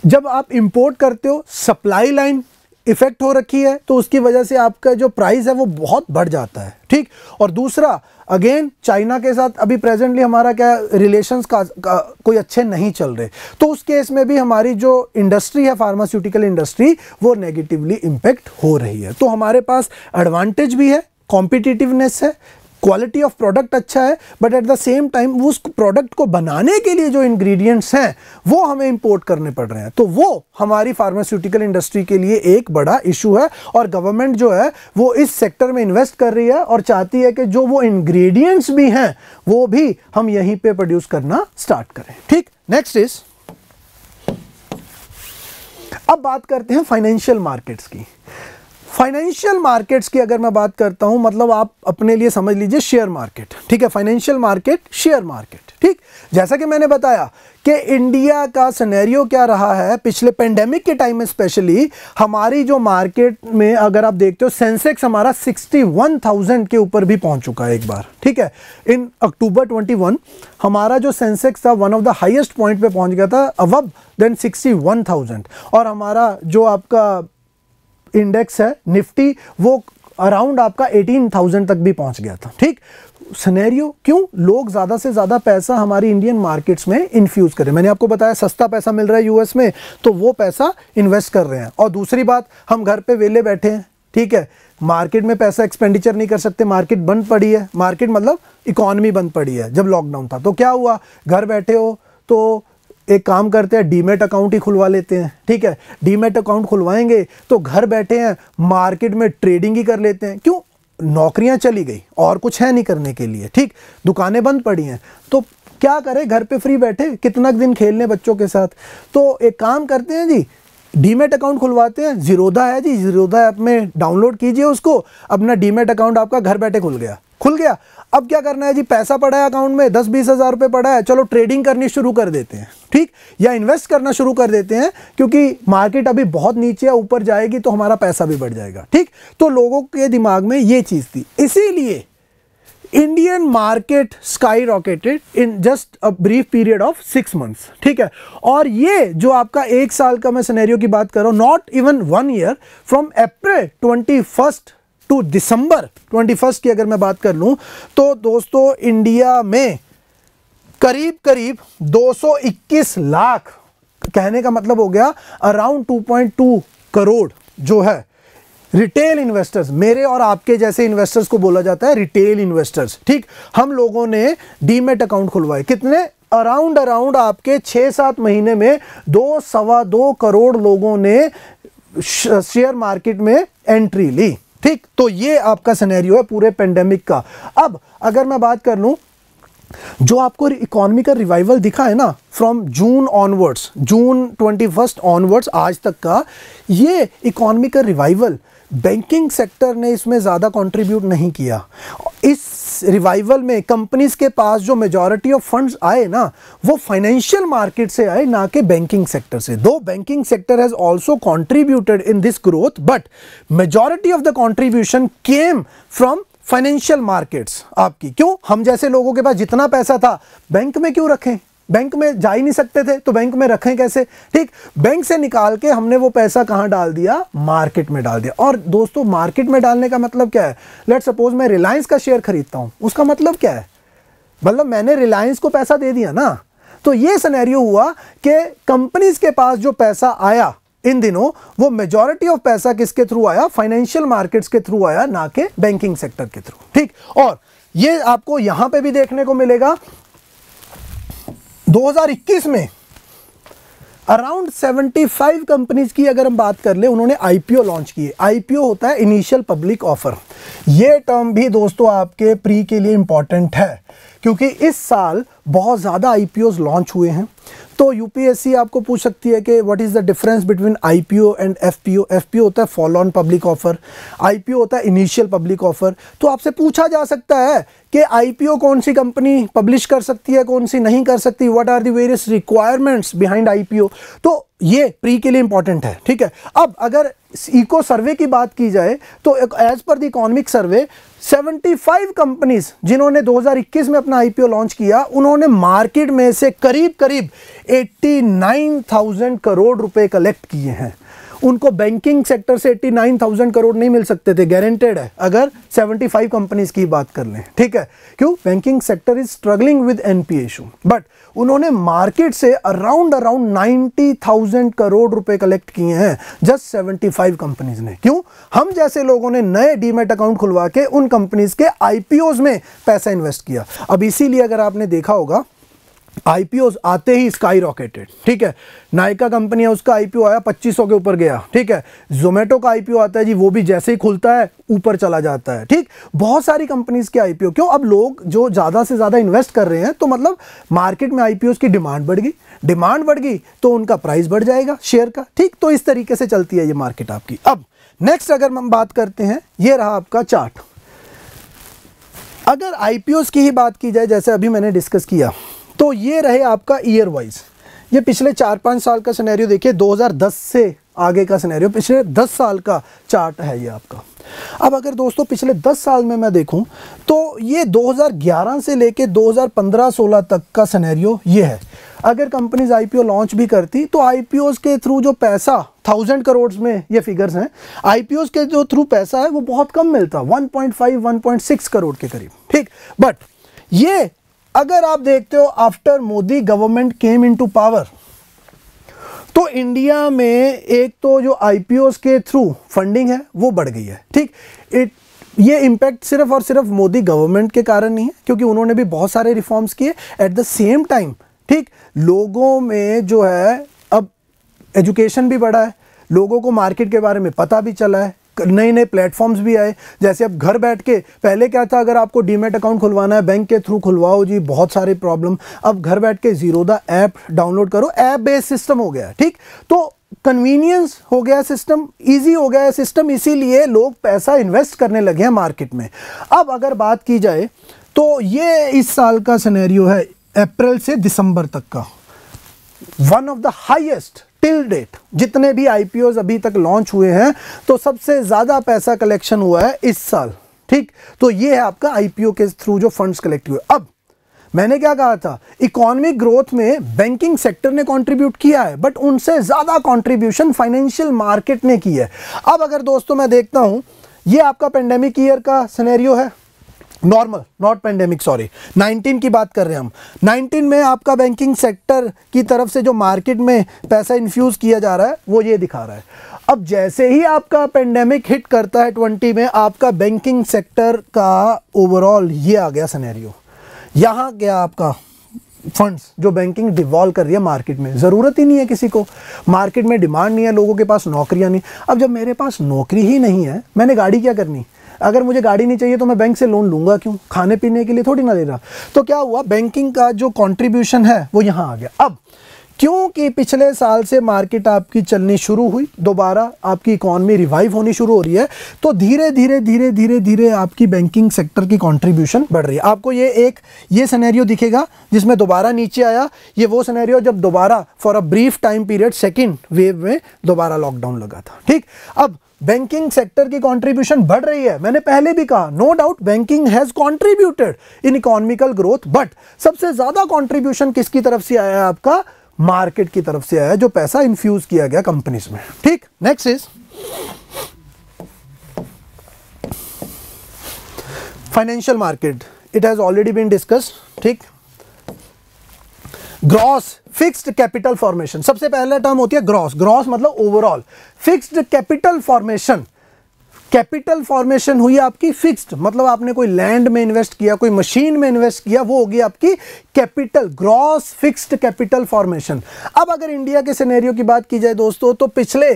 जब आप इंपोर्ट करते हो, सप्लाई लाइन इफेक्ट हो रखी है, तो उसकी वजह से आपका जो प्राइस है वो बहुत बढ़ जाता है। ठीक, और दूसरा अगेन चाइना के साथ अभी प्रेजेंटली हमारा क्या रिलेशंस का कोई अच्छे नहीं चल रहे, तो उस केस में भी हमारी जो इंडस्ट्री है फार्मास्यूटिकल इंडस्ट्री वो नेगेटिवली इम्पेक्ट हो रही है। तो हमारे पास एडवांटेज भी है, कॉम्पिटिटिवनेस है, क्वालिटी ऑफ प्रोडक्ट अच्छा है, but at the same time उस प्रोडक्ट को बनाने के लिए जो इंग्रेडिएंट्स हैं वो हमें इंपोर्ट करने पड़ रहे हैं। तो वो हमारी फार्मास्यूटिकल इंडस्ट्री के लिए एक बड़ा इशू है, और गवर्नमेंट जो है वो इस सेक्टर में इन्वेस्ट कर रही है और चाहती है कि जो वो इंग्रेडिएंट्स भी हैं वो भी हम यहीं पे प्रोड्यूस करना स्टार्ट करें। ठीक, नेक्स्ट इज, अब बात करते हैं फाइनेंशियल मार्केट्स की। फाइनेंशियल मार्केट्स की अगर मैं बात करता हूं, मतलब आप अपने लिए समझ लीजिए शेयर मार्केट। ठीक है, फाइनेंशियल मार्केट, शेयर मार्केट। ठीक, जैसा कि मैंने बताया कि इंडिया का सिनेरियो क्या रहा है पिछले पेंडेमिक के टाइम में, स्पेशली हमारी जो मार्केट में अगर आप देखते हो, सेंसेक्स हमारा 61,000 के ऊपर भी पहुंच चुका है एक बार। ठीक है, इन अक्टूबर 21 हमारा जो सेंसेक्स था one of the highest point पे पहुंच गया था, अबव देन 61,000, और हमारा जो आपका इंडेक्स है निफ्टी वो अराउंड आपका 18,000 तक भी पहुंच गया था। ठीक, सिनेरियो क्यों, लोग ज़्यादा से ज़्यादा पैसा हमारी इंडियन मार्केट्स में इन्फ्यूज़ करें। मैंने आपको बताया सस्ता पैसा मिल रहा है यूएस में, तो वो पैसा इन्वेस्ट कर रहे हैं। और दूसरी बात, हम घर पे वेले बैठे हैं। ठीक है, मार्केट में पैसा एक्सपेंडिचर नहीं कर सकते, मार्केट बंद पड़ी है। मार्केट मतलब इकॉनमी बंद पड़ी है। जब लॉकडाउन था तो क्या हुआ, घर बैठे हो तो एक काम करते हैं, डीमेट अकाउंट ही खुलवा लेते हैं। ठीक है, डीमेट अकाउंट खुलवाएंगे तो घर बैठे हैं, मार्केट में ट्रेडिंग ही कर लेते हैं। क्यों, नौकरियां चली गई और कुछ है नहीं करने के लिए। ठीक, दुकानें बंद पड़ी हैं, तो क्या करें, घर पे फ्री बैठे कितना दिन खेलने बच्चों के साथ। तो एक काम करते हैं जी, डीमेट अकाउंट खुलवाते हैं। जीरोधा है जी, जीरोधा ऐप में डाउनलोड कीजिए उसको, अपना डीमेट अकाउंट आपका घर बैठे खुल गया। अब क्या करना है जी, पैसा पड़ा है अकाउंट में, 10-20 हज़ार रुपये पड़ा है, चलो ट्रेडिंग करनी शुरू कर देते हैं। ठीक, या इन्वेस्ट करना शुरू कर देते हैं, क्योंकि मार्केट अभी बहुत नीचे है, ऊपर जाएगी तो हमारा पैसा भी बढ़ जाएगा। ठीक, तो लोगों के दिमाग में ये चीज़ थी, इसीलिए Indian market sky rocketed in just a brief period of 6 months। ठीक है, और ये जो आपका 1 साल का मैं सिनेरियो की बात कर रहा हूँ, not even 1 year, from April 21 to December 21 की अगर मैं बात कर लूँ, तो दोस्तों इंडिया में करीब 221 लाख, कहने का मतलब हो गया अराउंड 2.2 करोड़ जो है रिटेल इन्वेस्टर्स, मेरे और आपके जैसे इन्वेस्टर्स को बोला जाता है रिटेल इन्वेस्टर्स। ठीक, हम लोगों ने डीमेट अकाउंट खुलवाए, कितने, अराउंड आपके 6-7 महीने में 2-2.25 करोड़ लोगों ने शेयर मार्केट में एंट्री ली। ठीक, तो ये आपका सिनेरियो है पूरे पेंडेमिक का। अब अगर मैं बात कर लूं, जो आपको इकोनॉमी का रिवाइवल दिखा है ना, from June onwards, June 21 onwards आज तक का, ये इकोनॉमी का रिवाइवल बैंकिंग सेक्टर ने इसमें ज़्यादा कंट्रीब्यूट नहीं किया। इस रिवाइवल में कंपनीज के पास जो मेजॉरिटी ऑफ फंड्स आए ना, वो फाइनेंशियल मार्केट से आए, ना कि बैंकिंग सेक्टर से। दो banking sector has also contributed in this growth, but majority of the contribution came from financial markets आपकी। क्यों, हम जैसे लोगों के पास जितना पैसा था बैंक में क्यों रखें, बैंक में जा ही नहीं सकते थे तो बैंक में रखें कैसे। ठीक, बैंक से निकाल के हमने वो पैसा कहां डाल दिया, मार्केट में डाल दिया। और दोस्तों मार्केट में डालने का मतलब क्या है, लेट्स सपोज मैं रिलायंस का शेयर खरीदता हूं, उसका मतलब क्या है, मतलब मैंने रिलायंस को पैसा दे दिया ना। तो ये सिनेरियो हुआ कि कंपनीज के पास जो पैसा आया इन दिनों, वो मेजॉरिटी ऑफ पैसा किसके थ्रू आया, फाइनेंशियल मार्केट्स के थ्रू आया, ना कि बैंकिंग सेक्टर के थ्रू। ठीक, और ये आपको यहां पे भी देखने को मिलेगा। 2021 में अराउंड 75 कंपनीज की अगर हम बात कर ले, उन्होंने आईपीओ लॉन्च किए। आईपीओ होता है इनिशियल पब्लिक ऑफर। ये टर्म भी दोस्तों आपके प्री के लिए इंपॉर्टेंट है, क्योंकि इस साल बहुत ज़्यादा आईपीओज लॉन्च हुए हैं। तो यूपीएससी आपको पूछ सकती है कि what is the difference between IPO and FPO. FPO होता है follow on public offer, IPO होता है इनिशियल पब्लिक ऑफर। तो आपसे पूछा जा सकता है कि आईपीओ कौन सी कंपनी पब्लिश कर सकती है, कौन सी नहीं कर सकती, what are the various requirements behind IPO. तो ये प्री के लिए इंपॉर्टेंट है, ठीक है। अब अगर इको सर्वे की बात की जाए तो as per the economic survey 75 companies जिन्होंने 2021 में अपना आईपीओ लॉन्च किया, उन्होंने मार्केट में से करीब करीब 89,000 करोड़ रुपए कलेक्ट किए हैं। उनको बैंकिंग सेक्टर से 89,000 करोड़ नहीं मिल सकते थे, गारंटेड है, अगर 75 कंपनीज की बात कर लें, ठीक है। क्यों? Banking sector is struggling with NPA issue, but उन्होंने मार्केट से अराउंड 90,000 करोड़ रुपए कलेक्ट किए हैं जस्ट 75 कंपनीज ने। क्यों? हम जैसे लोगों ने नए डीमैट अकाउंट खुलवा के उन कंपनीज के आईपीओज में पैसा इन्वेस्ट किया। अब इसीलिए अगर आपने देखा होगा आईपीओ आते ही स्काई रॉकेटेड, ठीक है। नायका कंपनी है, उसका आईपीओ आया 2500 के ऊपर गया, ठीक है। जोमेटो का आईपीओ आता है जी, वो भी जैसे ही खुलता है ऊपर चला जाता है, ठीक। बहुत सारी कंपनीज के आईपीओ। क्यों? अब लोग जो ज्यादा से ज्यादा इन्वेस्ट कर रहे हैं, तो मतलब मार्केट में आईपीओ की डिमांड बढ़ गई, डिमांड बढ़ गई तो उनका प्राइस बढ़ जाएगा शेयर का, ठीक। तो इस तरीके से चलती है ये मार्केट आपकी। अब नेक्स्ट अगर हम बात करते हैं, ये रहा आपका चार्ट। अगर आईपीओ की ही बात की जाए, जैसे अभी मैंने डिस्कस किया, तो ये रहे आपका ईयर वाइज। ये पिछले 4-5 साल का सिनेरियो देखिए, 2010 से आगे का सिनेरियो, पिछले 10 साल का चार्ट है ये आपका। अब अगर दोस्तों पिछले 10 साल में मैं देखूं तो ये 2011 से लेके 2015-16 तक का सिनेरियो ये है। अगर कंपनीज आईपीओ लॉन्च भी करती तो आईपीओज के थ्रू जो पैसा 1000 करोड़ में ये फिगर्स हैं, आईपीओज के जो थ्रू पैसा है वो बहुत कम मिलता, 1.5-1.6 करोड़ के करीब, ठीक। बट ये अगर आप देखते हो after Modi government came into power, तो इंडिया में एक तो जो आईपीओज के थ्रू फंडिंग है वो बढ़ गई है, ठीक। ये इम्पैक्ट सिर्फ और सिर्फ मोदी गवर्नमेंट के कारण नहीं है, क्योंकि उन्होंने भी बहुत सारे रिफॉर्म्स किए एट द सेम टाइम, ठीक। लोगों में जो है अब एजुकेशन भी बढ़ा है, लोगों को मार्केट के बारे में पता भी चला है, नए नए प्लेटफॉर्म्स भी आए। जैसे अब घर बैठ के, पहले क्या था, अगर आपको डीमैट अकाउंट खुलवाना है बैंक के थ्रू खुलवाओ जी, बहुत सारे प्रॉब्लम। अब घर बैठ के ज़ीरोधा ऐप डाउनलोड करो, ऐप बेस्ड सिस्टम हो गया, ठीक। तो कन्वीनियंस हो गया सिस्टम, इजी हो गया सिस्टम, इसीलिए लोग पैसा इन्वेस्ट करने लगे हैं मार्केट में। अब अगर बात की जाए तो ये इस साल का सिनेरियो है, अप्रैल से दिसंबर तक का, one of the highest till date. जितने भी आईपीओज अभी तक लॉन्च हुए हैं, तो सबसे ज्यादा पैसा कलेक्शन हुआ है इस साल, ठीक। तो ये है आपका आईपीओ के थ्रू जो फंड्स कलेक्ट हुए। अब मैंने क्या कहा था, इकोनॉमिक ग्रोथ में बैंकिंग सेक्टर ने कंट्रीब्यूट किया है, बट उनसे ज्यादा कंट्रीब्यूशन फाइनेंशियल मार्केट ने की है। अब अगर दोस्तों मैं देखता हूं, ये आपका पेंडेमिक ईयर का सिनेरियो है, नॉर्मल, नॉट पेंडेमिक, सॉरी, 19 की बात कर रहे हैं हम। 19 में आपका बैंकिंग सेक्टर की तरफ से जो मार्केट में पैसा इन्फ्यूज किया जा रहा है वो ये दिखा रहा है। अब जैसे ही आपका पेंडेमिक हिट करता है 20 में, आपका बैंकिंग सेक्टर का ओवरऑल ये आ गया सिनेरियो। यहाँ गया आपका फंड्स जो बैंकिंग डिवॉल्व कर रही है मार्केट में, ज़रूरत ही नहीं है किसी को, मार्केट में डिमांड नहीं है, लोगों के पास नौकरियाँ नहीं। अब जब मेरे पास नौकरी ही नहीं है, मैंने गाड़ी क्या करनी, अगर मुझे गाड़ी नहीं चाहिए तो मैं बैंक से लोन लूंगा क्यों, खाने पीने के लिए थोड़ी ना ले रहा। तो क्या हुआ, बैंकिंग का जो कंट्रीब्यूशन है वो यहाँ आ गया। अब क्योंकि पिछले साल से मार्केट आपकी चलनी शुरू हुई, दोबारा आपकी इकॉनमी रिवाइव होनी शुरू हो रही है, तो धीरे धीरे धीरे धीरे धीरे आपकी बैंकिंग सेक्टर की कंट्रीब्यूशन बढ़ रही है। आपको ये सिनेरियो दिखेगा जिसमें दोबारा नीचे आया, ये वो सिनेरियो जब दोबारा for a brief time period second wave में दोबारा लॉकडाउन लगा था, ठीक। अब बैंकिंग सेक्टर की कंट्रीब्यूशन बढ़ रही है, मैंने पहले भी कहा, no doubt banking has contributed in economical growth, but सबसे ज्यादा कंट्रीब्यूशन किसकी तरफ से आया है, आपका मार्केट की तरफ से आया, जो पैसा इन्फ्यूज किया गया कंपनीज में, ठीक। Next is financial market, it has already been discussed, ठीक। ग्रॉस फिक्स्ड कैपिटल फॉर्मेशन, सबसे पहला टर्म होती है ग्रॉस, ग्रॉस मतलब overall, fixed capital formation, capital formation हुई आपकी फिक्स्ड, मतलब आपने कोई लैंड में इन्वेस्ट किया, कोई मशीन में इन्वेस्ट किया, वो होगी आपकी capital, gross fixed capital formation. अब अगर इंडिया के सिनेरियो की बात की जाए दोस्तों, तो पिछले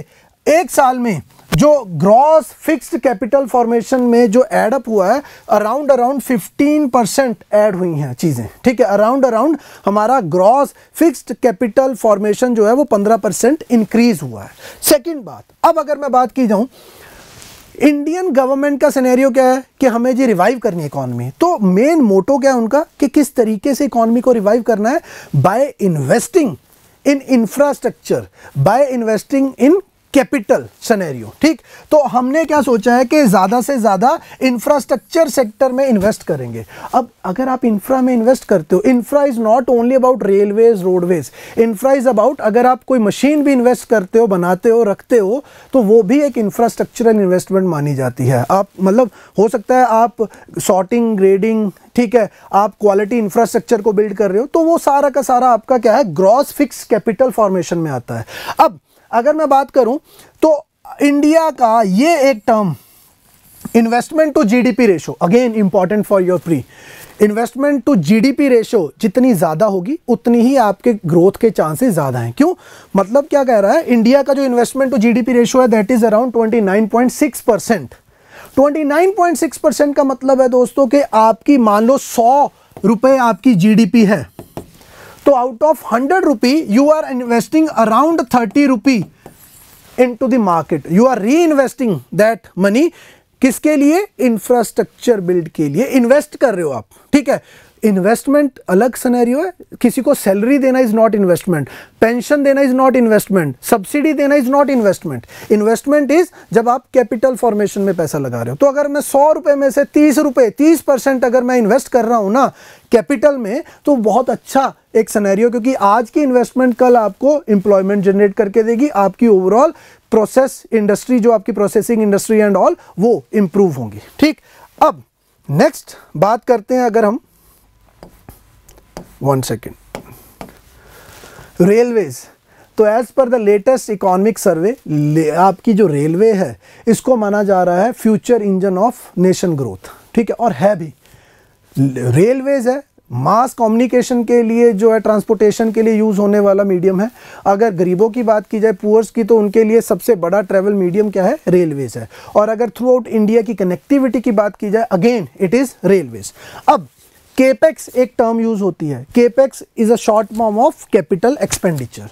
एक साल में जो ग्रॉस फिक्स्ड कैपिटल फॉर्मेशन में जो एड अप हुआ है अराउंड 15% ऐड हुई हैं चीज़ें, ठीक है। अराउंड हमारा ग्रॉस फिक्स्ड कैपिटल फॉर्मेशन जो है वो 15% इंक्रीज हुआ है। सेकंड बात, अब अगर मैं बात की जाऊं इंडियन गवर्नमेंट का सिनेरियो क्या है कि हमें जी रिवाइव करनी है इकॉनमी, तो मेन मोटो क्या है उनका कि किस तरीके से इकॉनमी को रिवाइव करना है, by investing in infrastructure, by investing in capital scenario, ठीक। तो हमने क्या सोचा है कि ज़्यादा से ज़्यादा इंफ्रास्ट्रक्चर सेक्टर में इन्वेस्ट करेंगे। अब अगर आप इंफ्रा में इन्वेस्ट करते हो, infra is not only about railways roadways, infra is about अगर आप कोई मशीन भी इन्वेस्ट करते हो, बनाते हो, रखते हो, तो वो भी एक इंफ्रास्ट्रक्चरल इन्वेस्टमेंट मानी जाती है। आप मतलब हो सकता है आप सॉर्टिंग, ग्रेडिंग, ठीक है, आप क्वालिटी इंफ्रास्ट्रक्चर को बिल्ड कर रहे हो, तो वो सारा का सारा आपका क्या है, ग्रॉस फिक्स कैपिटल फॉर्मेशन में आता है। अब अगर मैं बात करूं तो इंडिया का ये एक term investment to GDP ratio, again important for your pre, investment to GDP ratio जितनी ज़्यादा होगी उतनी ही आपके ग्रोथ के चांसेस ज़्यादा हैं। क्यों? मतलब क्या कह रहा है, इंडिया का जो इन्वेस्टमेंट टू जीडीपी रेशो है दैट इज़ अराउंड 29.6%। 29.6% का मतलब है दोस्तों कि आपकी मान लो 100 रुपये आपकी जीडीपी है, तो out of 100 rupee you are investing around 30 rupee into the market, you are reinvesting that money, किसके लिए, इंफ्रास्ट्रक्चर बिल्ड के लिए इन्वेस्ट कर रहे हो आप, ठीक है। इन्वेस्टमेंट अलग सिनेरियो है, किसी को सैलरी देना इज नॉट इन्वेस्टमेंट, पेंशन देना इज नॉट इन्वेस्टमेंट, सब्सिडी देना is not investment. Investment is जब आप कैपिटल फॉर्मेशन में पैसा लगा रहे हो। तो अगर मैं 100 रुपए में से 30 रुपए 30% अगर मैं इन्वेस्ट कर रहा हूं ना कैपिटल में, तो बहुत अच्छा एक सिनेरियो, क्योंकि आज की इन्वेस्टमेंट कल आपको एम्प्लॉयमेंट जनरेट करके देगी, आपकी ओवरऑल प्रोसेस इंडस्ट्री जो आपकी प्रोसेसिंग इंडस्ट्री एंड ऑल वो इंप्रूव होंगी, ठीक। अब नेक्स्ट बात करते हैं, अगर हम 1 सेकेंड, रेलवेज। तो as per the latest economic survey आपकी जो रेलवे है इसको माना जा रहा है future engine of nation growth, ठीक है। और है भी, रेलवेज है मास कम्युनिकेशन के लिए जो है, ट्रांसपोर्टेशन के लिए यूज़ होने वाला मीडियम है। अगर गरीबों की बात की जाए, पुअर्स की, तो उनके लिए सबसे बड़ा ट्रैवल मीडियम क्या है, रेलवेज है। और अगर थ्रू आउट इंडिया की कनेक्टिविटी की बात की जाए, अगेन इट इज़ रेलवेज। अब केपेक्स एक टर्म यूज होती है, capex is a short form of capital expenditure.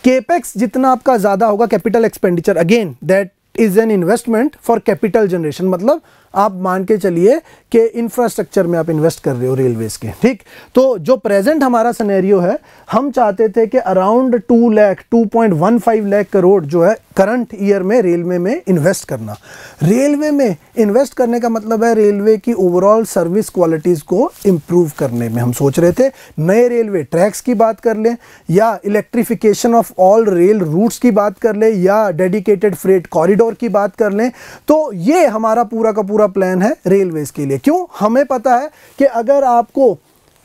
Capex जितना आपका ज़्यादा होगा capital expenditure, again that is an investment for capital generation, मतलब आप मान के चलिए कि इंफ्रास्ट्रक्चर में आप इन्वेस्ट कर रहे हो रेलवेज के, ठीक। तो जो प्रेजेंट हमारा सिनेरियो है, हम चाहते थे कि अराउंड 2.15 लाख करोड़ जो है करंट ईयर में रेलवे में इन्वेस्ट करना। रेलवे में इन्वेस्ट करने का मतलब है रेलवे की ओवरऑल सर्विस क्वालिटीज़ को इम्प्रूव करने में। हम सोच रहे थे नए रेलवे ट्रैक्स की बात कर लें, या electrification of all rail routes की बात कर लें, या डेडिकेटेड फ्रेट कॉरिडोर की बात कर लें। तो ये हमारा पूरा का पूरा प्लान है रेलवेज के लिए। क्यों? हमें पता है कि अगर आपको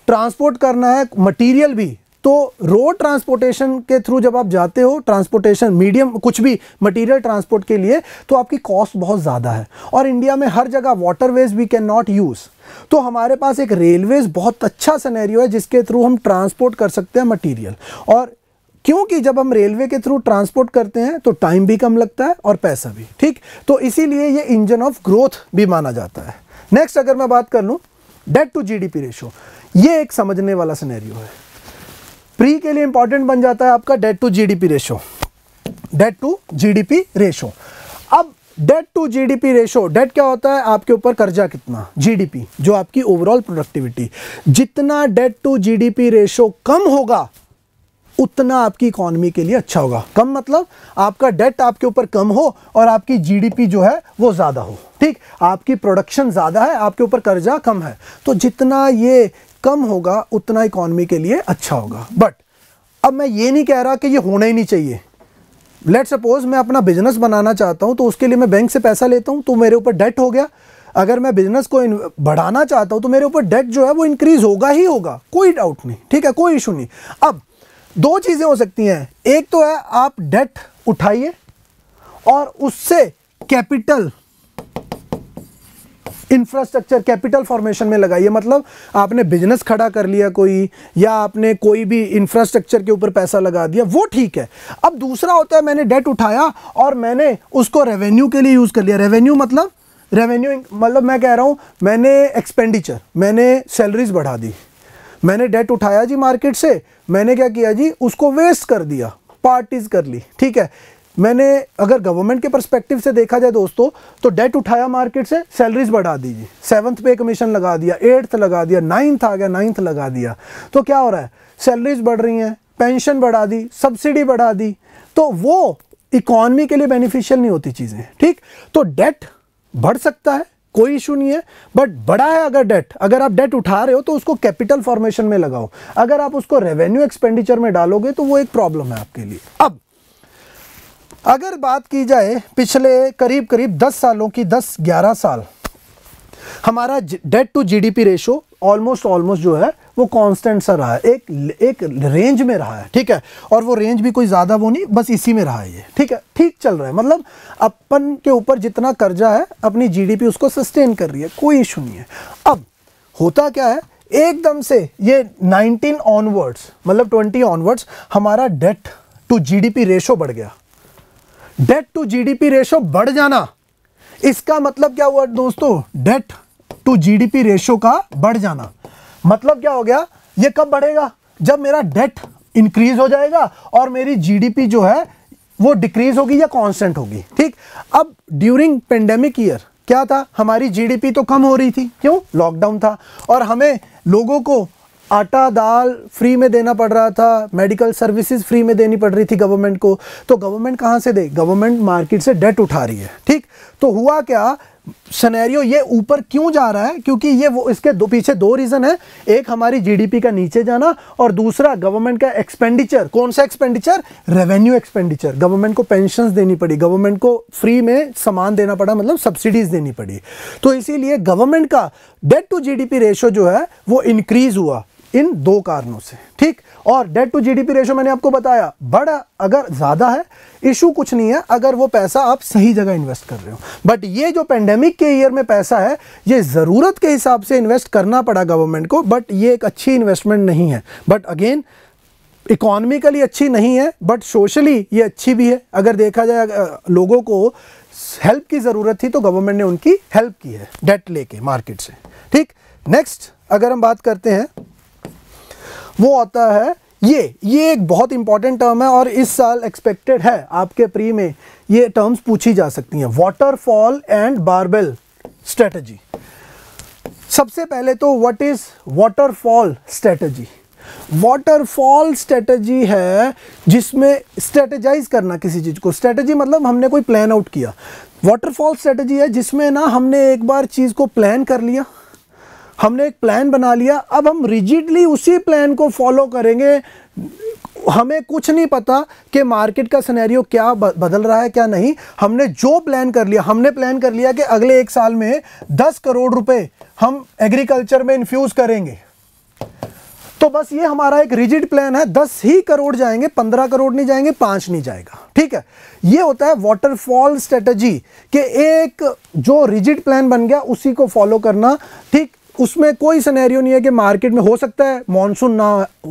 ट्रांसपोर्ट करना है मटेरियल भी, तो रोड ट्रांसपोर्टेशन के थ्रू जब आप जाते हो, ट्रांसपोर्टेशन मीडियम कुछ भी मटेरियल ट्रांसपोर्ट के लिए, तो आपकी कॉस्ट बहुत ज़्यादा है। और इंडिया में हर जगह waterways we can not use, तो हमारे पास एक रेलवेज बहुत अच्छा सिनेरियो है जिसके थ्रू हम ट्रांसपोर्ट कर सकते हैं मटेरियल। और क्योंकि जब हम रेलवे के थ्रू ट्रांसपोर्ट करते हैं तो टाइम भी कम लगता है और पैसा भी, ठीक। तो इसीलिए ये इंजन ऑफ ग्रोथ भी माना जाता है। नेक्स्ट अगर मैं बात कर लूं डेट टू जीडीपी रेशो, ये एक समझने वाला सिनेरियो है। प्री के लिए इंपॉर्टेंट बन जाता है आपका debt to GDP ratio, debt to GDP ratio. अब debt to GDP ratio, debt क्या होता है, आपके ऊपर कर्जा कितना, जीडीपी जो आपकी ओवरऑल प्रोडक्टिविटी, जितना डेट टू जीडीपी रेशो कम होगा उतना आपकी इकोनॉमी के लिए अच्छा होगा। कम मतलब आपका डेट आपके ऊपर कम हो और आपकी जीडीपी जो है वो ज़्यादा हो, ठीक। आपकी प्रोडक्शन ज़्यादा है, आपके ऊपर कर्जा कम है, तो जितना ये कम होगा उतना इकोनॉमी के लिए अच्छा होगा। बट अब मैं ये नहीं कह रहा कि ये होना ही नहीं चाहिए। लेट्स सपोज मैं अपना बिजनेस बनाना चाहता हूँ, तो उसके लिए मैं बैंक से पैसा लेता हूँ, तो मेरे ऊपर डेट हो गया। अगर मैं बिजनेस को बढ़ाना चाहता हूँ तो मेरे ऊपर डेट जो है वो इंक्रीज होगा ही होगा, कोई डाउट नहीं, ठीक है, कोई इशू नहीं। अब दो चीज़ें हो सकती हैं, एक तो है आप डेट उठाइए और उससे कैपिटल इंफ्रास्ट्रक्चर कैपिटल फॉर्मेशन में लगाइए, मतलब आपने बिजनेस खड़ा कर लिया कोई, या आपने कोई भी इंफ्रास्ट्रक्चर के ऊपर पैसा लगा दिया, वो ठीक है। अब दूसरा होता है मैंने डेट उठाया और मैंने उसको रेवेन्यू के लिए यूज़ कर लिया। रेवेन्यू मतलब मैं कह रहा हूँ मैंने एक्सपेंडिचर, मैंने सैलरीज बढ़ा दी, मैंने डेट उठाया जी मार्केट से, मैंने क्या किया जी उसको वेस्ट कर दिया, पार्टीज कर ली, ठीक है। मैंने अगर गवर्नमेंट के पर्सपेक्टिव से देखा जाए दोस्तों, तो डेट उठाया मार्केट से, सैलरीज बढ़ा दीजिए, 7th पे कमीशन लगा दिया, 8th लगा दिया, 9th आ गया, 9th लगा दिया, तो क्या हो रहा है, सैलरीज बढ़ रही हैं, पेंशन बढ़ा दी, सब्सिडी बढ़ा दी, तो वो इकॉनमी के लिए बेनिफिशियल नहीं होती चीज़ें, ठीक। तो डेट बढ़ सकता है, कोई इशू नहीं है, बट बड़ा है अगर डेट, अगर आप डेट उठा रहे हो तो उसको कैपिटल फॉर्मेशन में लगाओ, अगर आप उसको रेवेन्यू एक्सपेंडिचर में डालोगे तो वो एक प्रॉब्लम है आपके लिए। अब अगर बात की जाए पिछले करीब 10 सालों की, 10-11 साल हमारा debt to GDP ratio almost जो है वो कांस्टेंट सा रहा है, एक रेंज में रहा है, ठीक है। और वो रेंज भी कोई ज़्यादा वो नहीं, बस इसी में रहा है ये, ठीक है, ठीक चल रहा है, मतलब अपन के ऊपर जितना कर्जा है अपनी जीडीपी उसको सस्टेन कर रही है, कोई इशू नहीं है। अब होता क्या है, एकदम से ये 19 ऑनवर्ड्स, मतलब 20 ऑनवर्ड्स हमारा डेट टू जीडीपी रेशो बढ़ गया। डेट टू जीडीपी रेशो बढ़ जाना, इसका मतलब क्या हुआ दोस्तों, डेट टू जीडीपी रेशो का बढ़ जाना, मतलब क्या हो गया, ये कब बढ़ेगा, जब मेरा डेट इंक्रीज हो जाएगा और मेरी जीडीपी जो है वो डिक्रीज होगी या कांस्टेंट होगी, ठीक। अब ड्यूरिंग पेंडेमिक ईयर क्या था, हमारी जीडीपी तो कम हो रही थी, क्यों, लॉकडाउन था, और हमें लोगों को आटा दाल फ्री में देना पड़ रहा था, मेडिकल सर्विसेज फ्री में देनी पड़ रही थी गवर्नमेंट को, तो गवर्नमेंट कहाँ से दे, गवर्नमेंट मार्केट से डेट उठा रही है, ठीक। तो हुआ क्या, सिनेरियो ये ऊपर क्यों जा रहा है, क्योंकि ये वो इसके पीछे दो रीजन है, एक हमारी जीडीपी का नीचे जाना और दूसरा गवर्नमेंट का एक्सपेंडिचर। कौन सा एक्सपेंडिचर, रेवेन्यू एक्सपेंडिचर, गवर्नमेंट को पेंशन्स देनी पड़ी, गवर्नमेंट को फ्री में सामान देना पड़ा, मतलब सब्सिडीज देनी पड़ी, तो इसीलिए गवर्नमेंट का डेट टू जीडीपी रेशो जो है वो इंक्रीज हुआ इन दो कारणों से, ठीक। और डेट टू जीडीपी रेशो मैंने आपको बताया, बड़ा अगर ज्यादा है इशू कुछ नहीं है, अगर वो पैसा आप सही जगह इन्वेस्ट कर रहे हो, बट ये जो पेंडेमिक के ईयर में पैसा है ये जरूरत के हिसाब से इन्वेस्ट करना पड़ा गवर्नमेंट को, बट ये एक अच्छी इन्वेस्टमेंट नहीं है, बट अगेन इकोनॉमिकली अच्छी नहीं है, बट सोशली ये अच्छी भी है। अगर देखा जाए लोगों को हेल्प की जरूरत थी तो गवर्नमेंट ने उनकी हेल्प की है डेट लेके मार्केट से, ठीक। नेक्स्ट अगर हम बात करते हैं वो आता है ये एक बहुत इंपॉर्टेंट टर्म है और इस साल एक्सपेक्टेड है आपके प्री में ये टर्म्स पूछी जा सकती हैं, वाटरफॉल एंड बारबेल स्ट्रेटजी। सबसे पहले तो what is waterfall strategy. Waterfall strategy है जिसमें स्ट्रेटेजाइज करना किसी चीज को, स्ट्रेटजी मतलब हमने कोई प्लान आउट किया, वाटरफॉल स्ट्रेटजी है जिसमें ना हमने एक बार चीज को प्लान कर लिया, हमने एक प्लान बना लिया, अब हम रिजिडली उसी प्लान को फॉलो करेंगे, हमें कुछ नहीं पता कि मार्केट का सिनेरियो क्या बदल रहा है क्या नहीं, हमने जो प्लान कर लिया, हमने प्लान कर लिया कि अगले 1 साल में 10 करोड़ रुपए हम एग्रीकल्चर में इन्फ्यूज करेंगे, तो बस ये हमारा एक रिजिड प्लान है, 10 ही करोड़ जाएंगे, 15 करोड़ नहीं जाएंगे, 5 नहीं जाएगा, ठीक है। ये होता है वाटरफॉल स्ट्रेटजी कि एक जो रिजिड प्लान बन गया उसी को फॉलो करना, ठीक। उसमें कोई सिनेरियो नहीं है कि मार्केट में हो सकता है मॉनसून ना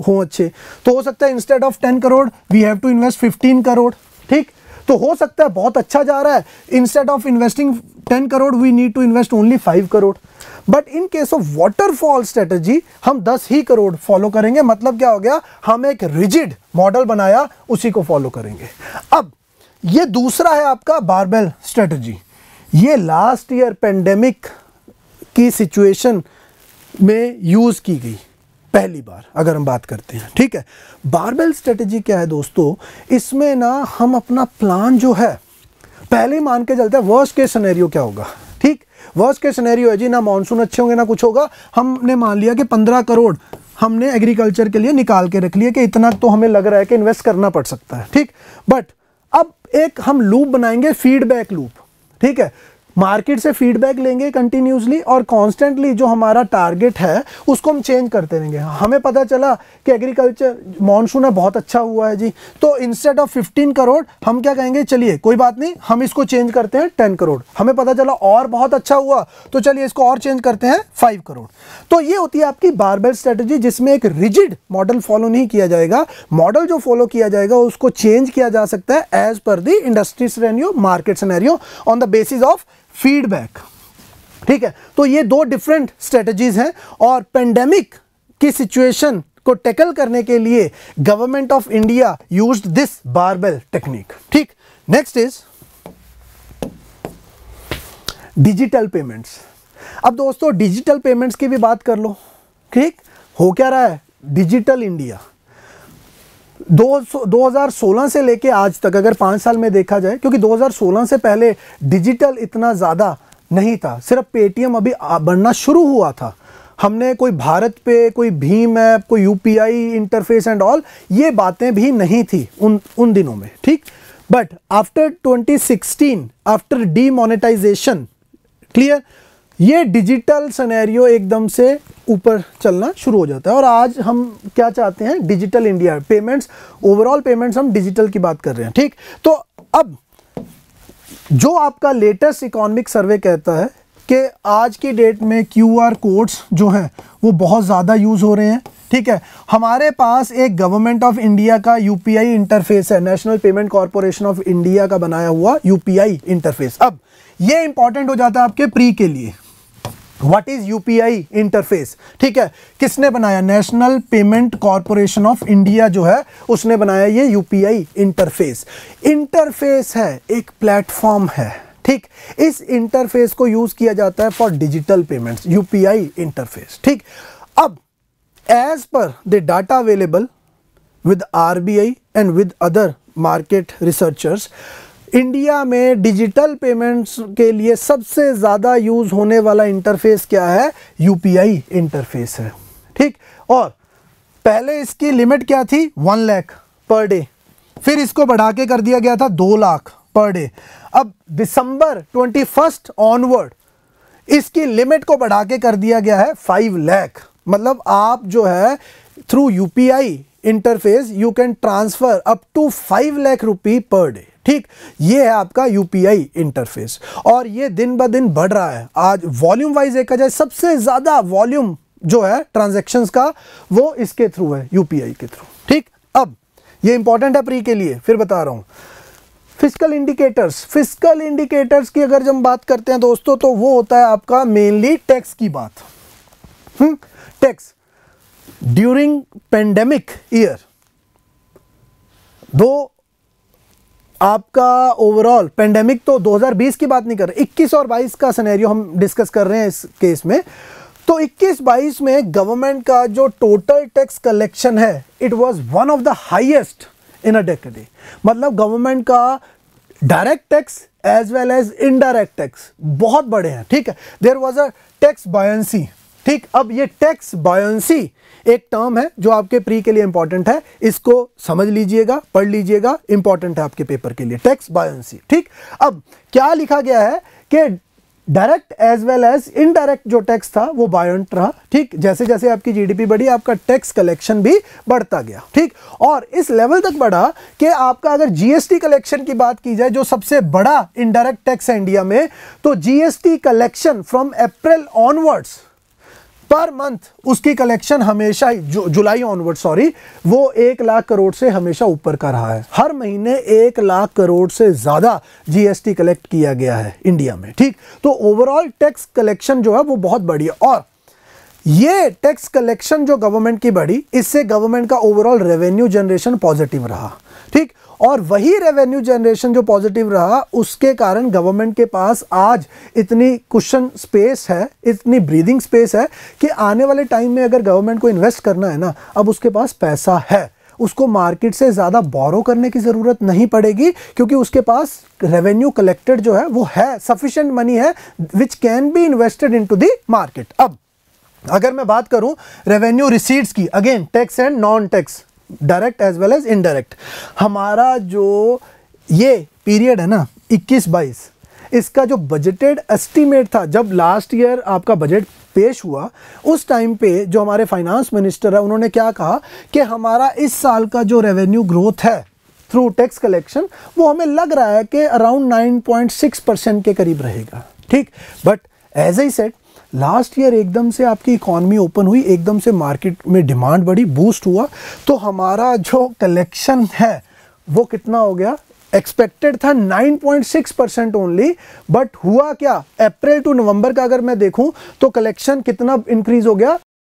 हो अच्छे, तो हो सकता है instead of 10 crore we have to invest 15 crore, ठीक। तो हो सकता है बहुत अच्छा जा रहा है, instead of investing 10 crore we need to invest only 5 crore, but in case of waterfall strategy हम 10 ही करोड़ फॉलो करेंगे, मतलब क्या हो गया, हम एक रिजिड मॉडल बनाया उसी को फॉलो करेंगे। अब ये दूसरा है आपका बारबेल स्ट्रेटजी, ये लास्ट ईयर पेंडेमिक की सिचुएशन में यूज की गई पहली बार अगर हम बात करते हैं, ठीक है। बारबेल स्ट्रेटजी क्या है दोस्तों, इसमें ना हम अपना प्लान जो है पहले ही मान के चलते हैं वर्स्ट केस सिनेरियो क्या होगा, ठीक। वर्स्ट केस सिनेरियो है जी ना मॉनसून अच्छे होंगे ना कुछ होगा, हमने मान लिया कि 15 करोड़ हमने एग्रीकल्चर के लिए निकाल के रख लिया कि इतना तो हमें लग रहा है कि इन्वेस्ट करना पड़ सकता है, ठीक। बट अब एक हम लूप बनाएंगे, फीडबैक लूप, ठीक है। मार्केट से फीडबैक लेंगे कंटिन्यूसली और कॉन्स्टेंटली जो हमारा टारगेट है उसको हम चेंज करते रहेंगे। हमें पता चला कि एग्रीकल्चर मॉनसून है बहुत अच्छा हुआ है जी, तो इंस्टेड ऑफ 15 करोड़ हम क्या कहेंगे, चलिए कोई बात नहीं हम इसको चेंज करते हैं 10 करोड़। हमें पता चला और बहुत अच्छा हुआ तो चलिए इसको और चेंज करते हैं 5 करोड़। तो ये होती है आपकी बारबेल स्ट्रेटजी, जिसमें एक रिजिड मॉडल फॉलो नहीं किया जाएगा। मॉडल जो फॉलो किया जाएगा उसको चेंज किया जा सकता है as per the industry scenario, market scenario, on the basis of feedback. ठीक है, तो ये दो डिफरेंट स्ट्रेटजीज हैं और पेंडेमिक की सिचुएशन को टैकल करने के लिए government of India used this barbell technique. ठीक, नेक्स्ट इज डिजिटल पेमेंट्स। अब दोस्तों डिजिटल पेमेंट्स की भी बात कर लो। ठीक, हो क्या रहा है, डिजिटल इंडिया 2016 से लेके आज तक अगर 5 साल में देखा जाए, क्योंकि 2016 से पहले डिजिटल इतना ज़्यादा नहीं था, सिर्फ पेटीएम अभी बनना शुरू हुआ था। हमने कोई भारत पे, कोई भीम ऐप, कोई यूपीआई इंटरफेस एंड ऑल, ये बातें भी नहीं थी उन दिनों में। ठीक, but after 2016, after demonetization, clear, ये डिजिटल सिनेरियो एकदम से ऊपर चलना शुरू हो जाता है और आज हम क्या चाहते हैं, digital India, payments, overall payments हम डिजिटल की बात कर रहे हैं। ठीक, तो अब जो आपका लेटेस्ट इकोनॉमिक सर्वे कहता है कि आज की डेट में क्यूआर कोड्स जो हैं वो बहुत ज़्यादा यूज़ हो रहे हैं। ठीक है, हमारे पास एक गवर्नमेंट ऑफ इंडिया का यूपीआई इंटरफेस है, national payment corporation of India का बनाया हुआ यूपीआई इंटरफेस। अब ये इंपॉर्टेंट हो जाता है आपके प्री के लिए, व्हाट इज यूपीआई इंटरफेस। ठीक है, किसने बनाया, national payment corporation of India जो है उसने बनाया ये यूपीआई इंटरफेस। इंटरफेस है, एक प्लेटफॉर्म है। ठीक, इस इंटरफेस को यूज किया जाता है for digital payments, UPI interface. ठीक, अब as per the data available with RBI and with other market researchers, India में डिजिटल पेमेंट्स के लिए सबसे ज़्यादा यूज़ होने वाला इंटरफेस क्या है, यूपीआई इंटरफेस है। ठीक, और पहले इसकी लिमिट क्या थी, 1 लाख पर डे, फिर इसको बढ़ा के कर दिया गया था 2 लाख पर डे। अब दिसंबर 21 ऑनवर्ड इसकी लिमिट को बढ़ा के कर दिया गया है 5 लाख। मतलब आप जो है through UPI interface you can transfer up to 5 lakh rupee per day. ठीक, ये है आपका यूपीआई इंटरफेस और ये दिन ब दिन बढ़ रहा है। आज वॉल्यूम वाइज देखा जाए सबसे ज़्यादा वॉल्यूम जो है ट्रांजैक्शंस का वो इसके थ्रू है, यूपीआई के थ्रू। ठीक, अब ये इंपॉर्टेंट है प्री के लिए, फिर बता रहा हूँ। फिस्कल इंडिकेटर्स, फिस्कल इंडिकेटर्स की अगर हम बात करते हैं दोस्तों तो वो होता है आपका मेनली टैक्स की बात। टैक्स ड्यूरिंग पेंडेमिक ईयर, दो आपका ओवरऑल पेंडेमिक तो 2020 की बात नहीं कर रहे, 21 और 22 का सिनेरियो हम डिस्कस कर रहे हैं इस केस में। तो 21-22 में गवर्नमेंट का जो टोटल टैक्स कलेक्शन है it was one of the highest in a decade. मतलब गवर्नमेंट का direct tax as well as indirect tax बहुत बड़े हैं। ठीक है, there was a tax buoyancy. ठीक, अब ये टैक्स बायंसी एक टर्म है जो आपके प्री के लिए इंपॉर्टेंट है, इसको समझ लीजिएगा, पढ़ लीजिएगा, इंपॉर्टेंट है आपके पेपर के लिए, टैक्स बायंसी। ठीक, अब क्या लिखा गया है कि direct as well as indirect जो टैक्स था वो बायंट रहा। ठीक, जैसे जैसे आपकी जीडीपी बढ़ी आपका टैक्स कलेक्शन भी बढ़ता गया। ठीक, और इस लेवल तक बढ़ा कि आपका अगर जीएसटी कलेक्शन की बात की जाए जो सबसे बड़ा इनडायरेक्ट टैक्स है इंडिया में, तो GST collection from April onwards per month उसकी कलेक्शन हमेशा जुलाई ऑनवर्ड वो 1 लाख करोड़ से हमेशा ऊपर का रहा है। हर महीने 1 लाख करोड़ से ज़्यादा जीएसटी कलेक्ट किया गया है इंडिया में। ठीक, तो ओवरऑल टैक्स कलेक्शन जो है वो बहुत बड़ी है और ये टैक्स कलेक्शन जो गवर्नमेंट की बढ़ी, इससे गवर्नमेंट का ओवरऑल रेवेन्यू जनरेशन पॉजिटिव रहा। ठीक, और वही रेवेन्यू जनरेशन जो पॉजिटिव रहा उसके कारण गवर्नमेंट के पास आज इतनी कुशन स्पेस है, इतनी ब्रीदिंग स्पेस है कि आने वाले टाइम में अगर गवर्नमेंट को इन्वेस्ट करना है ना, अब उसके पास पैसा है, उसको मार्केट से ज़्यादा बोरो करने की ज़रूरत नहीं पड़ेगी क्योंकि उसके पास रेवेन्यू कलेक्टेड जो है वो है, सफिशिएंट मनी है which can be invested into the market. अब अगर मैं बात करूं रेवेन्यू रिसीट्स की, again tax and non tax, direct as well as indirect, हमारा जो ये पीरियड है ना 21-22, इसका जो बजटेड एस्टीमेट था, जब लास्ट ईयर आपका बजट पेश हुआ उस टाइम पे जो हमारे फाइनेंस मिनिस्टर है उन्होंने क्या कहा कि हमारा इस साल का जो रेवेन्यू ग्रोथ है थ्रू टैक्स कलेक्शन वो हमें लग रहा है कि अराउंड 9.6% के करीब रहेगा, ठीक। But as I said last year एकदम से आपकी इकॉनमी ओपन हुई, एकदम से मार्केट में डिमांड बढ़ी, बूस्ट हुआ, तो हमारा जो कलेक्शन है वो कितना हो गया, एक्सपेक्टेड था 9.6% ओनली, बट हुआ क्या, अप्रैल टू नवंबर का अगर मैं देखूं तो कलेक्शन कितना इंक्रीज हो गया,